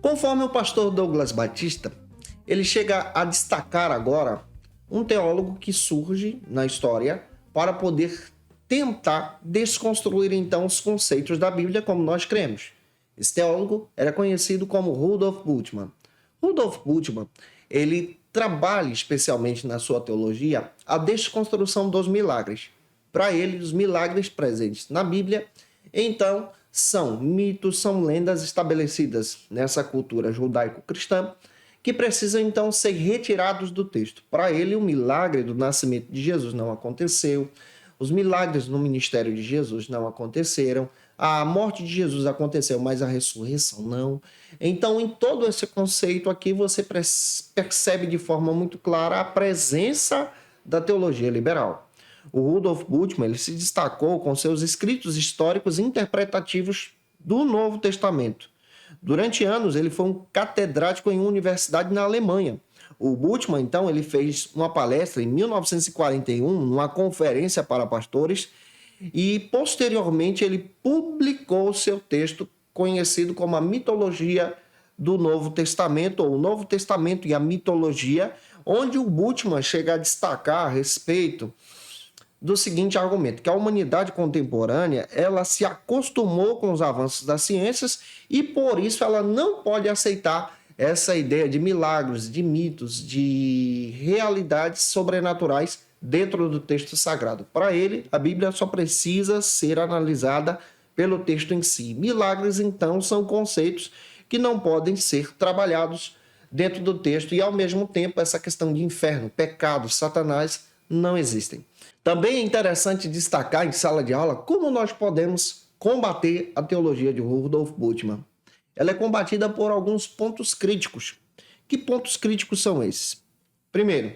Conforme o pastor Douglas Batista, ele chega a destacar agora um teólogo que surge na história para poder tentar desconstruir então os conceitos da Bíblia como nós cremos. Esse teólogo era conhecido como Rudolf Bultmann. Rudolf Bultmann, ele trabalha especialmente na sua teologia a desconstrução dos milagres. Para ele, os milagres presentes na Bíblia, então, são mitos, são lendas estabelecidas nessa cultura judaico-cristã, que precisam então ser retirados do texto. Para ele, o milagre do nascimento de Jesus não aconteceu, os milagres no ministério de Jesus não aconteceram, a morte de Jesus aconteceu, mas a ressurreição não. Então, em todo esse conceito aqui, você percebe de forma muito clara a presença da teologia liberal. O Rudolf Bultmann ele se destacou com seus escritos históricos interpretativos do Novo Testamento. Durante anos, ele foi um catedrático em uma universidade na Alemanha. O Bultmann, então, ele fez uma palestra em 1941, numa conferência para pastores, e, posteriormente, ele publicou seu texto conhecido como a Mitologia do Novo Testamento, ou o Novo Testamento e a Mitologia, onde o Bultmann chega a destacar a respeito do seguinte argumento, que a humanidade contemporânea ela se acostumou com os avanços das ciências e por isso ela não pode aceitar essa ideia de milagres, de mitos, de realidades sobrenaturais dentro do texto sagrado. Para ele, a Bíblia só precisa ser analisada pelo texto em si. Milagres, então, são conceitos que não podem ser trabalhados dentro do texto e, ao mesmo tempo, essa questão de inferno, pecado, Satanás não existem. Também é interessante destacar em sala de aula como nós podemos combater a teologia de Rudolf Bultmann. Ela é combatida por alguns pontos críticos. Que pontos críticos são esses? Primeiro,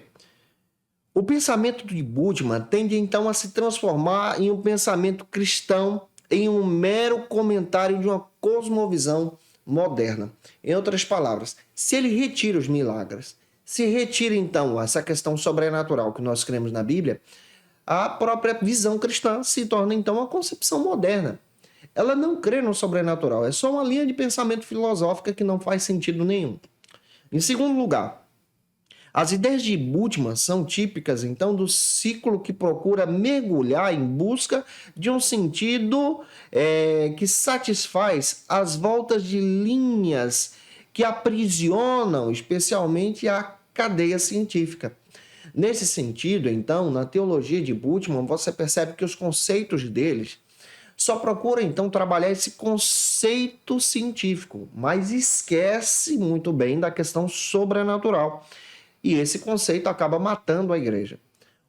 o pensamento de Bultmann tende então a se transformar em um pensamento cristão, em um mero comentário de uma cosmovisão moderna. Em outras palavras, se ele retira os milagres, se retira então essa questão sobrenatural que nós cremos na Bíblia, a própria visão cristã se torna então uma concepção moderna. Ela não crê no sobrenatural, é só uma linha de pensamento filosófica que não faz sentido nenhum. Em segundo lugar, as ideias de Bultmann são típicas então do ciclo que procura mergulhar em busca de um sentido que satisfaz as voltas de linhas que aprisionam especialmente a cadeia científica. Nesse sentido, então, na teologia de Bultmann, você percebe que os conceitos deles só procuram, então, trabalhar esse conceito científico, mas esquece muito bem da questão sobrenatural. E esse conceito acaba matando a igreja.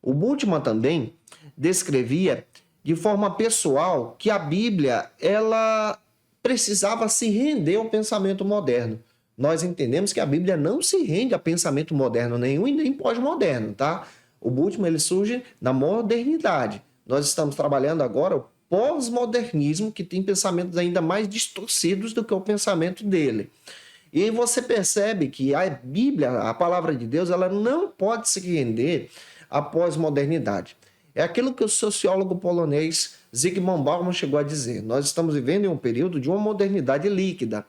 O Bultmann também descrevia de forma pessoal que a Bíblia ela precisava se render ao pensamento moderno. Nós entendemos que a Bíblia não se rende a pensamento moderno nenhum e nem pós-moderno, tá? O Bultmann ele surge na modernidade. Nós estamos trabalhando agora o pós-modernismo, que tem pensamentos ainda mais distorcidos do que o pensamento dele. E aí você percebe que a Bíblia, a palavra de Deus, ela não pode se render à pós-modernidade. É aquilo que o sociólogo polonês Zygmunt Bauman chegou a dizer. Nós estamos vivendo em um período de uma modernidade líquida,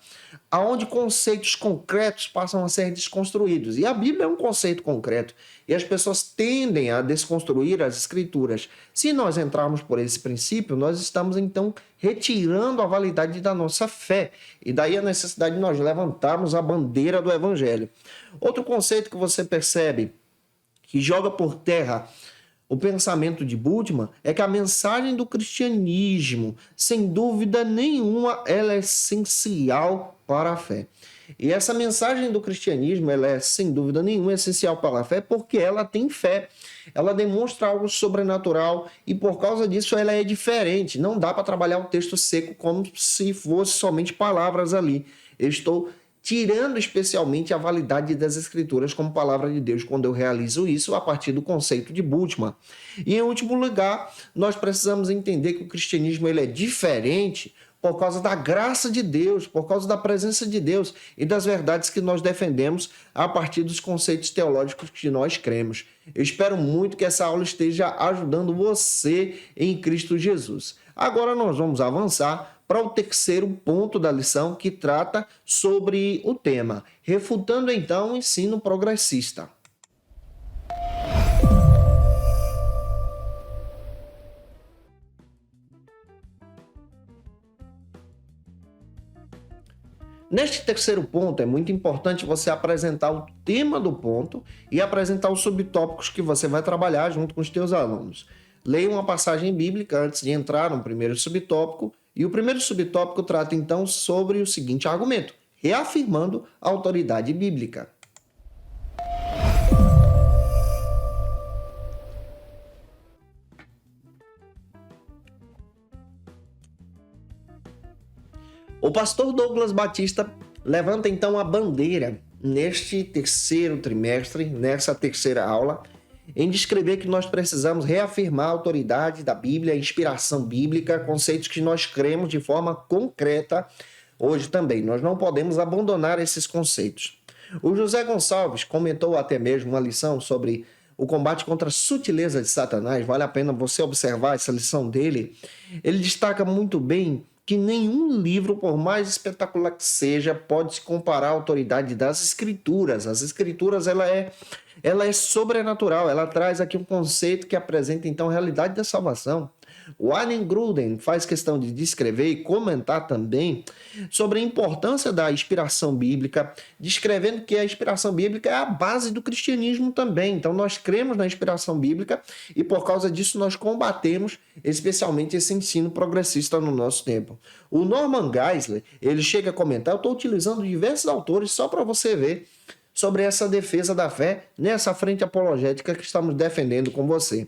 onde conceitos concretos passam a ser desconstruídos. E a Bíblia é um conceito concreto. E as pessoas tendem a desconstruir as escrituras. Se nós entrarmos por esse princípio, nós estamos, então, retirando a validade da nossa fé. E daí a necessidade de nós levantarmos a bandeira do Evangelho. Outro conceito que você percebe que joga por terra o pensamento de Bultmann é que a mensagem do cristianismo, sem dúvida nenhuma, ela é essencial para a fé. E essa mensagem do cristianismo, ela é, sem dúvida nenhuma, essencial para a fé porque ela tem fé. Ela demonstra algo sobrenatural e, por causa disso, ela é diferente. Não dá para trabalhar o texto seco como se fosse somente palavras ali. Eu estou tirando especialmente a validade das escrituras como palavra de Deus quando eu realizo isso a partir do conceito de Bultmann. E em último lugar, nós precisamos entender que o cristianismo ele é diferente por causa da graça de Deus, por causa da presença de Deus e das verdades que nós defendemos a partir dos conceitos teológicos que nós cremos. Eu espero muito que essa aula esteja ajudando você em Cristo Jesus. Agora nós vamos avançar para o terceiro ponto da lição, que trata sobre o tema, refutando então o ensino progressista. Neste terceiro ponto, é muito importante você apresentar o tema do ponto e apresentar os subtópicos que você vai trabalhar junto com os teus alunos. Leia uma passagem bíblica antes de entrar no primeiro subtópico. E o primeiro subtópico trata, então, sobre o seguinte argumento, reafirmando a autoridade bíblica. O pastor Douglas Batista levanta, então, a bandeira neste terceiro trimestre, nessa terceira aula, em descrever que nós precisamos reafirmar a autoridade da Bíblia, a inspiração bíblica, conceitos que nós cremos de forma concreta hoje também. Nós não podemos abandonar esses conceitos. O José Gonçalves comentou até mesmo uma lição sobre o combate contra a sutileza de Satanás. Vale a pena você observar essa lição dele. Ele destaca muito bem que nenhum livro, por mais espetacular que seja, pode se comparar à autoridade das Escrituras. As Escrituras, ela é sobrenatural, ela traz aqui um conceito que apresenta, então, a realidade da salvação. O Arne Gruden faz questão de descrever e comentar também sobre a importância da inspiração bíblica, descrevendo que a inspiração bíblica é a base do cristianismo também. Então, nós cremos na inspiração bíblica e, por causa disso, nós combatemos especialmente esse ensino progressista no nosso tempo. O Norman Geisler, ele chega a comentar, eu estou utilizando diversos autores só para você ver sobre essa defesa da fé nessa frente apologética que estamos defendendo com você.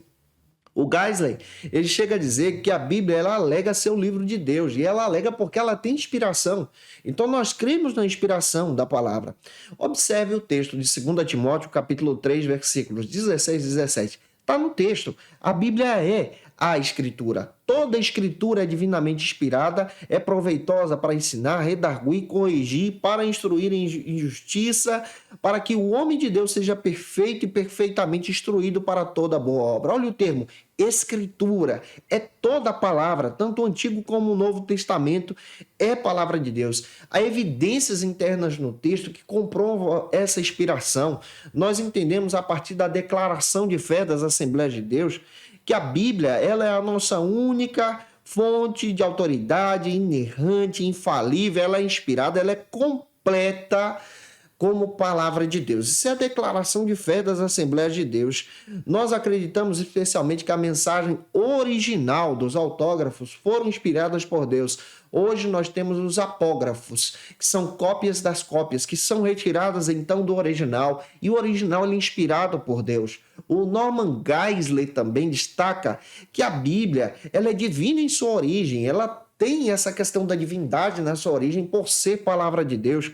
O Geisler, ele chega a dizer que a Bíblia ela alega ser o livro de Deus, e ela alega porque ela tem inspiração. Então nós cremos na inspiração da palavra. Observe o texto de 2 Timóteo, capítulo 3, versículos 16 e 17. Está no texto. A Bíblia é a Escritura. Toda a Escritura é divinamente inspirada, é proveitosa para ensinar, redarguir, corrigir, para instruir em justiça, para que o homem de Deus seja perfeito e perfeitamente instruído para toda boa obra. Olha o termo, Escritura. É toda a palavra, tanto o Antigo como o Novo Testamento, é palavra de Deus. Há evidências internas no texto que comprovam essa inspiração. Nós entendemos a partir da declaração de fé das Assembleias de Deus que a Bíblia ela é a nossa única fonte de autoridade, inerrante, infalível, ela é inspirada, ela é completa como palavra de Deus. Isso é a declaração de fé das Assembleias de Deus. Nós acreditamos especialmente que a mensagem original dos autógrafos foram inspiradas por Deus. Hoje nós temos os apógrafos, que são cópias das cópias, que são retiradas então do original, e o original é inspirado por Deus. O Norman Geisler também destaca que a Bíblia ela é divina em sua origem, ela tem essa questão da divindade na sua origem por ser palavra de Deus.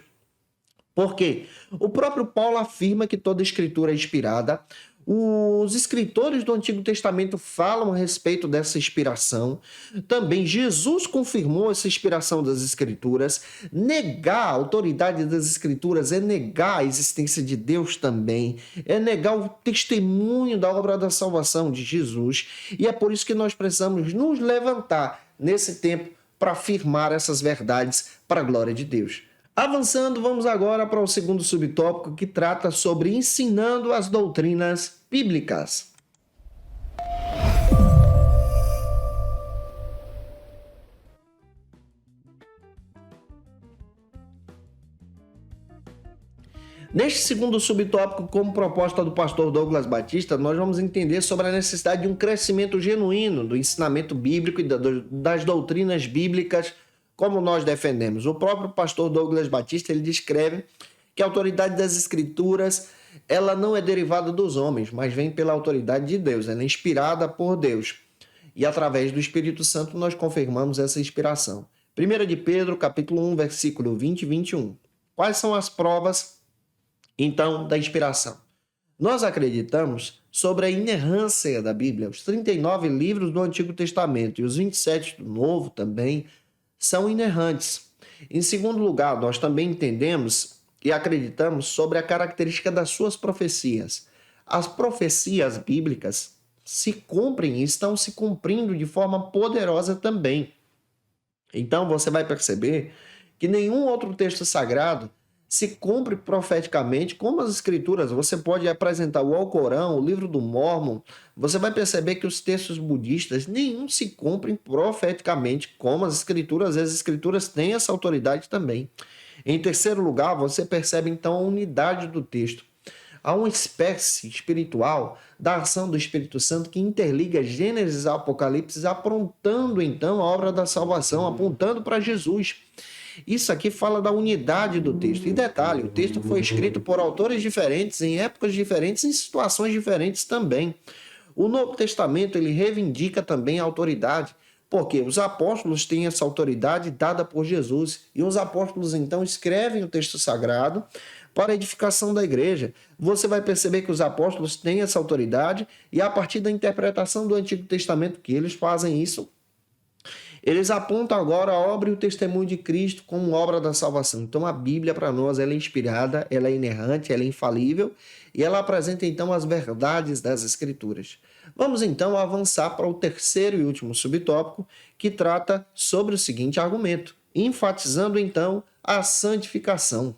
Por quê? O próprio Paulo afirma que toda escritura é inspirada. Os escritores do Antigo Testamento falam a respeito dessa inspiração. Também Jesus confirmou essa inspiração das Escrituras. Negar a autoridade das Escrituras é negar a existência de Deus também. É negar o testemunho da obra da salvação de Jesus. E é por isso que nós precisamos nos levantar nesse tempo para afirmar essas verdades para a glória de Deus. Avançando, vamos agora para o segundo subtópico que trata sobre ensinando as doutrinas bíblicas. Neste segundo subtópico, como proposta do pastor Douglas Batista, nós vamos entender sobre a necessidade de um crescimento genuíno do ensinamento bíblico e das doutrinas bíblicas, como nós defendemos. O próprio pastor Douglas Batista ele descreve que a autoridade das Escrituras ela não é derivada dos homens, mas vem pela autoridade de Deus, ela é inspirada por Deus. E através do Espírito Santo nós confirmamos essa inspiração. 1 de Pedro, capítulo 1, versículo 20 e 21. Quais são as provas, então, da inspiração? Nós acreditamos sobre a inerrância da Bíblia. Os 39 livros do Antigo Testamento e os 27 do Novo também são inerrantes. Em segundo lugar, nós também entendemos e acreditamos sobre a característica das suas profecias. As profecias bíblicas se cumprem e estão se cumprindo de forma poderosa também. Então você vai perceber que nenhum outro texto sagrado se cumpre profeticamente como as Escrituras. Você pode apresentar o Alcorão, o livro do Mórmon, você vai perceber que os textos budistas nenhum se cumprem profeticamente como as Escrituras têm essa autoridade também. Em terceiro lugar, você percebe então a unidade do texto. Há uma espécie espiritual da ação do Espírito Santo que interliga Gênesis ao Apocalipse, aprontando então a obra da salvação, apontando para Jesus. Isso aqui fala da unidade do texto. E detalhe, o texto foi escrito por autores diferentes, em épocas diferentes, em situações diferentes também. O Novo Testamento ele reivindica também a autoridade, porque os apóstolos têm essa autoridade dada por Jesus. E os apóstolos então escrevem o texto sagrado para a edificação da igreja. Você vai perceber que os apóstolos têm essa autoridade e a partir da interpretação do Antigo Testamento que eles fazem isso, eles apontam agora a obra e o testemunho de Cristo como obra da salvação. Então a Bíblia para nós ela é inspirada, ela é inerrante, ela é infalível e ela apresenta então as verdades das Escrituras. Vamos então avançar para o terceiro e último subtópico que trata sobre o seguinte argumento, enfatizando então a santificação.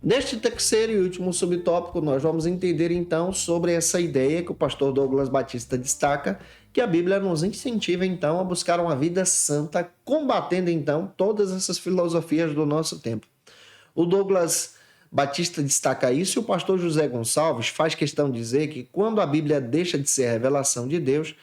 Neste terceiro e último subtópico, nós vamos entender então sobre essa ideia que o pastor Douglas Batista destaca, que a Bíblia nos incentiva então a buscar uma vida santa, combatendo então todas essas filosofias do nosso tempo. O Douglas Batista destaca isso e o pastor José Gonçalves faz questão de dizer que quando a Bíblia deixa de ser a revelação de Deus,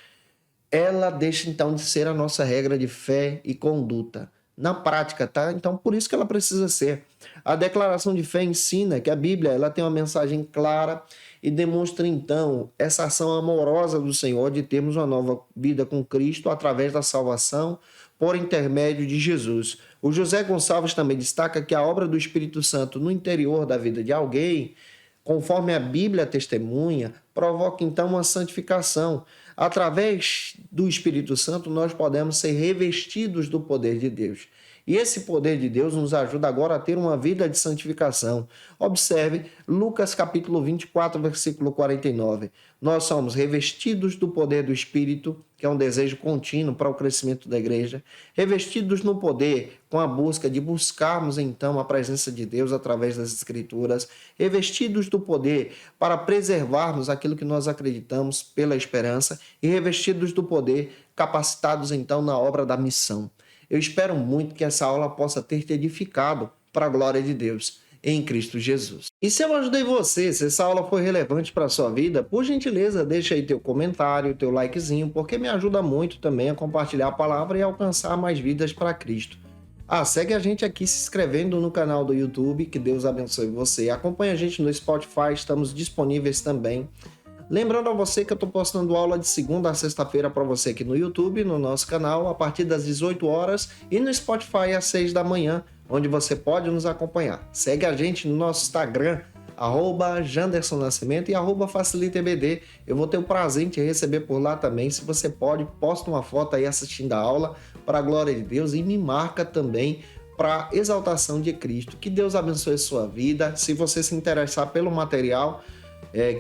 ela deixa então de ser a nossa regra de fé e conduta. Na prática, tá? Então, por isso que ela precisa ser. A declaração de fé ensina que a Bíblia ela tem uma mensagem clara e demonstra, então, essa ação amorosa do Senhor de termos uma nova vida com Cristo através da salvação por intermédio de Jesus. O José Gonçalves também destaca que a obra do Espírito Santo no interior da vida de alguém, conforme a Bíblia testemunha, provoca, então, uma santificação. Através do Espírito Santo, nós podemos ser revestidos do poder de Deus. E esse poder de Deus nos ajuda agora a ter uma vida de santificação. Observe Lucas capítulo 24, versículo 49. Nós somos revestidos do poder do Espírito, que é um desejo contínuo para o crescimento da igreja, revestidos no poder com a busca de buscarmos então a presença de Deus através das Escrituras, revestidos do poder para preservarmos aquilo que nós acreditamos pela esperança e revestidos do poder, capacitados então na obra da missão. Eu espero muito que essa aula possa ter te edificado para a glória de Deus em Cristo Jesus. E se eu ajudei você, se essa aula foi relevante para a sua vida, por gentileza, deixa aí teu comentário, teu likezinho, porque me ajuda muito também a compartilhar a palavra e alcançar mais vidas para Cristo. Segue a gente aqui se inscrevendo no canal do YouTube, que Deus abençoe você. Acompanha a gente no Spotify, estamos disponíveis também. Lembrando a você que eu estou postando aula de segunda a sexta-feira para você aqui no YouTube, no nosso canal, a partir das 18 horas e no Spotify às 6 da manhã, onde você pode nos acompanhar. Segue a gente no nosso Instagram, @JandersonNascimento e @FacilitaEBD. Eu vou ter o prazer em te receber por lá também. Se você pode, posta uma foto aí assistindo a aula para a glória de Deus e me marca também para exaltação de Cristo. Que Deus abençoe a sua vida. Se você se interessar pelo material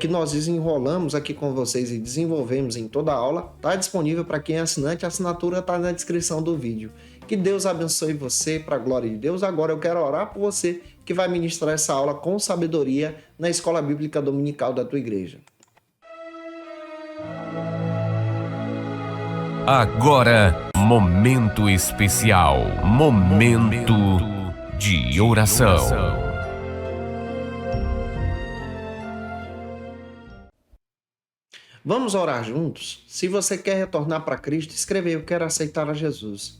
que nós desenrolamos aqui com vocês e desenvolvemos em toda a aula, está disponível para quem é assinante, a assinatura está na descrição do vídeo. Que Deus abençoe você para a glória de Deus. Agora eu quero orar por você que vai ministrar essa aula com sabedoria na Escola Bíblica Dominical da tua igreja. Agora, momento especial, momento de oração. Vamos orar juntos? Se você quer retornar para Cristo, escreve: eu quero aceitar a Jesus.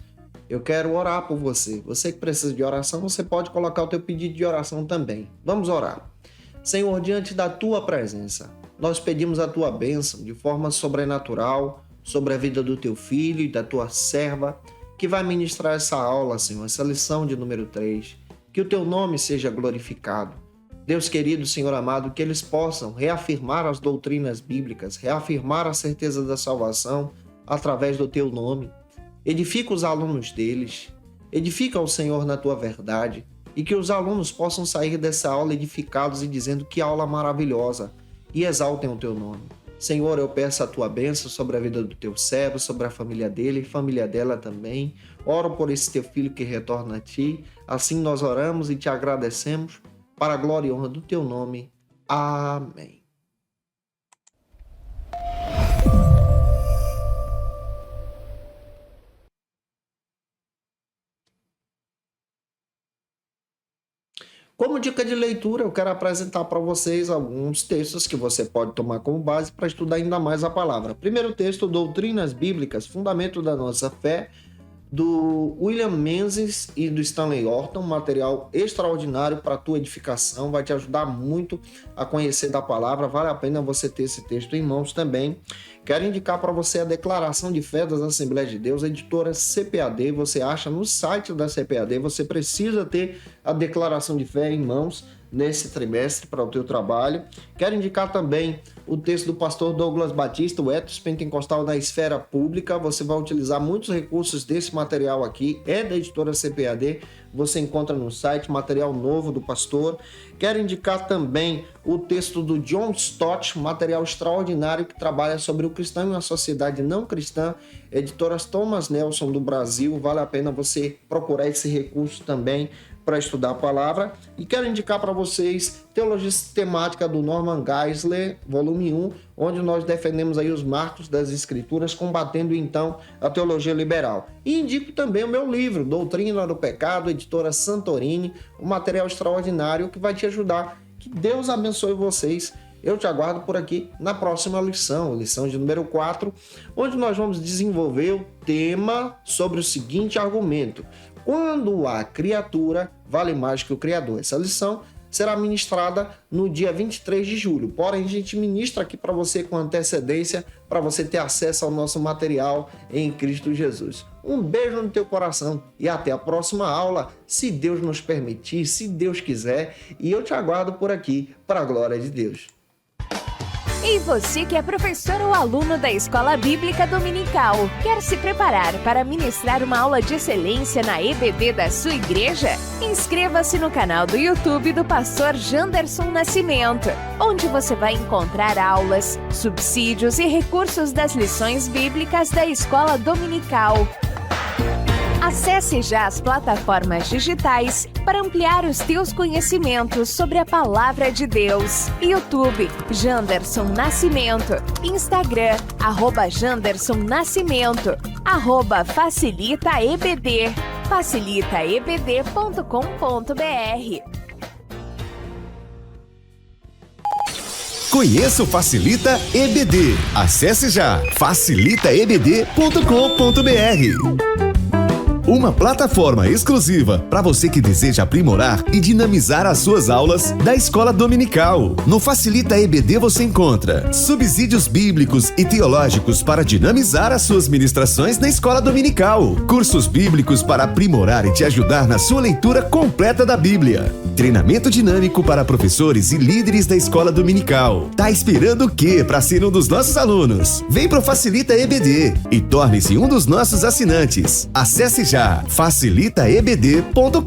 Eu quero orar por você. Você que precisa de oração, você pode colocar o teu pedido de oração também. Vamos orar. Senhor, diante da tua presença, nós pedimos a tua bênção de forma sobrenatural sobre a vida do teu filho e da tua serva, que vai ministrar essa aula, Senhor, essa lição de número 3. Que o teu nome seja glorificado. Deus querido, Senhor amado, que eles possam reafirmar as doutrinas bíblicas, reafirmar a certeza da salvação através do teu nome. Edifica os alunos deles, edifica o Senhor na tua verdade, e que os alunos possam sair dessa aula edificados e dizendo: que aula maravilhosa, e exaltem o teu nome. Senhor, eu peço a tua bênção sobre a vida do teu servo, sobre a família dele e família dela também. Oro por esse teu filho que retorna a ti. Assim nós oramos e te agradecemos, para a glória e honra do teu nome. Amém. Como dica de leitura, eu quero apresentar para vocês alguns textos que você pode tomar como base para estudar ainda mais a palavra. Primeiro texto, Doutrinas Bíblicas, Fundamento da Nossa Fé, do William Menzies e do Stanley Orton, material extraordinário para a tua edificação, vai te ajudar muito a conhecer da palavra, vale a pena você ter esse texto em mãos também. Quero indicar para você a Declaração de Fé das Assembleias de Deus, editora CPAD, você acha no site da CPAD, você precisa ter a Declaração de Fé em mãos nesse trimestre para o teu trabalho. Quero indicar também o texto do pastor Douglas Batista, o Ethos Pentecostal na Esfera Pública. Você vai utilizar muitos recursos desse material aqui, é da editora CPAD, você encontra no site, material novo do pastor. Quero indicar também o texto do John Stott, material extraordinário que trabalha sobre o cristão e a sociedade não cristã, editoras Thomas Nelson do Brasil. Vale a pena você procurar esse recurso também para estudar a palavra. E quero indicar para vocês Teologia Sistemática do Norman Geisler, volume 1, onde nós defendemos aí os marcos das Escrituras, combatendo então a teologia liberal. E indico também o meu livro, Doutrina do Pecado, editora Santorini, um material extraordinário que vai te ajudar. Que Deus abençoe vocês. Eu te aguardo por aqui na próxima lição de número 4, onde nós vamos desenvolver o tema sobre o seguinte argumento: quando a criatura vale mais que o Criador. Essa lição será ministrada no dia 23 de julho. Porém, a gente ministra aqui para você com antecedência, para você ter acesso ao nosso material em Cristo Jesus. Um beijo no teu coração e até a próxima aula, se Deus nos permitir, se Deus quiser. E eu te aguardo por aqui, para a glória de Deus. E você que é professor ou aluno da Escola Bíblica Dominical, quer se preparar para ministrar uma aula de excelência na EBD da sua igreja? Inscreva-se no canal do YouTube do pastor Janderson Nascimento, onde você vai encontrar aulas, subsídios e recursos das lições bíblicas da Escola Dominical. Acesse já as plataformas digitais para ampliar os teus conhecimentos sobre a Palavra de Deus. YouTube, Janderson Nascimento. Instagram, @Janderson Nascimento. @FacilitaEBD. facilitaebd.com.br. Conheça o Facilita EBD. Acesse já facilitaebd.com.br. Uma plataforma exclusiva para você que deseja aprimorar e dinamizar as suas aulas da Escola Dominical. No Facilita EBD você encontra subsídios bíblicos e teológicos para dinamizar as suas ministrações na Escola Dominical, cursos bíblicos para aprimorar e te ajudar na sua leitura completa da Bíblia, treinamento dinâmico para professores e líderes da Escola Dominical. Tá esperando o quê para ser um dos nossos alunos? Vem pro Facilita EBD e torne-se um dos nossos assinantes. Acesse já facilitaebd.com.br.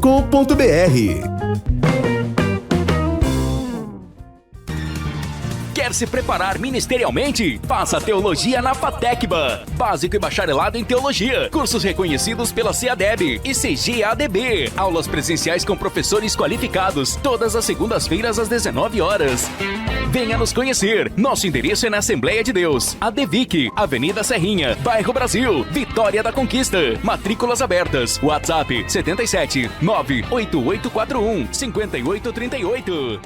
Quer se preparar ministerialmente? Faça teologia na FATECBA. Básico e bacharelado em teologia. Cursos reconhecidos pela CEADEB e CGADB. Aulas presenciais com professores qualificados. Todas as segundas-feiras às 19 horas. Venha nos conhecer. Nosso endereço é na Assembleia de Deus, ADVIC, Avenida Serrinha, Bairro Brasil, Vitória da Conquista. Matrículas abertas. WhatsApp 77 98841 5838.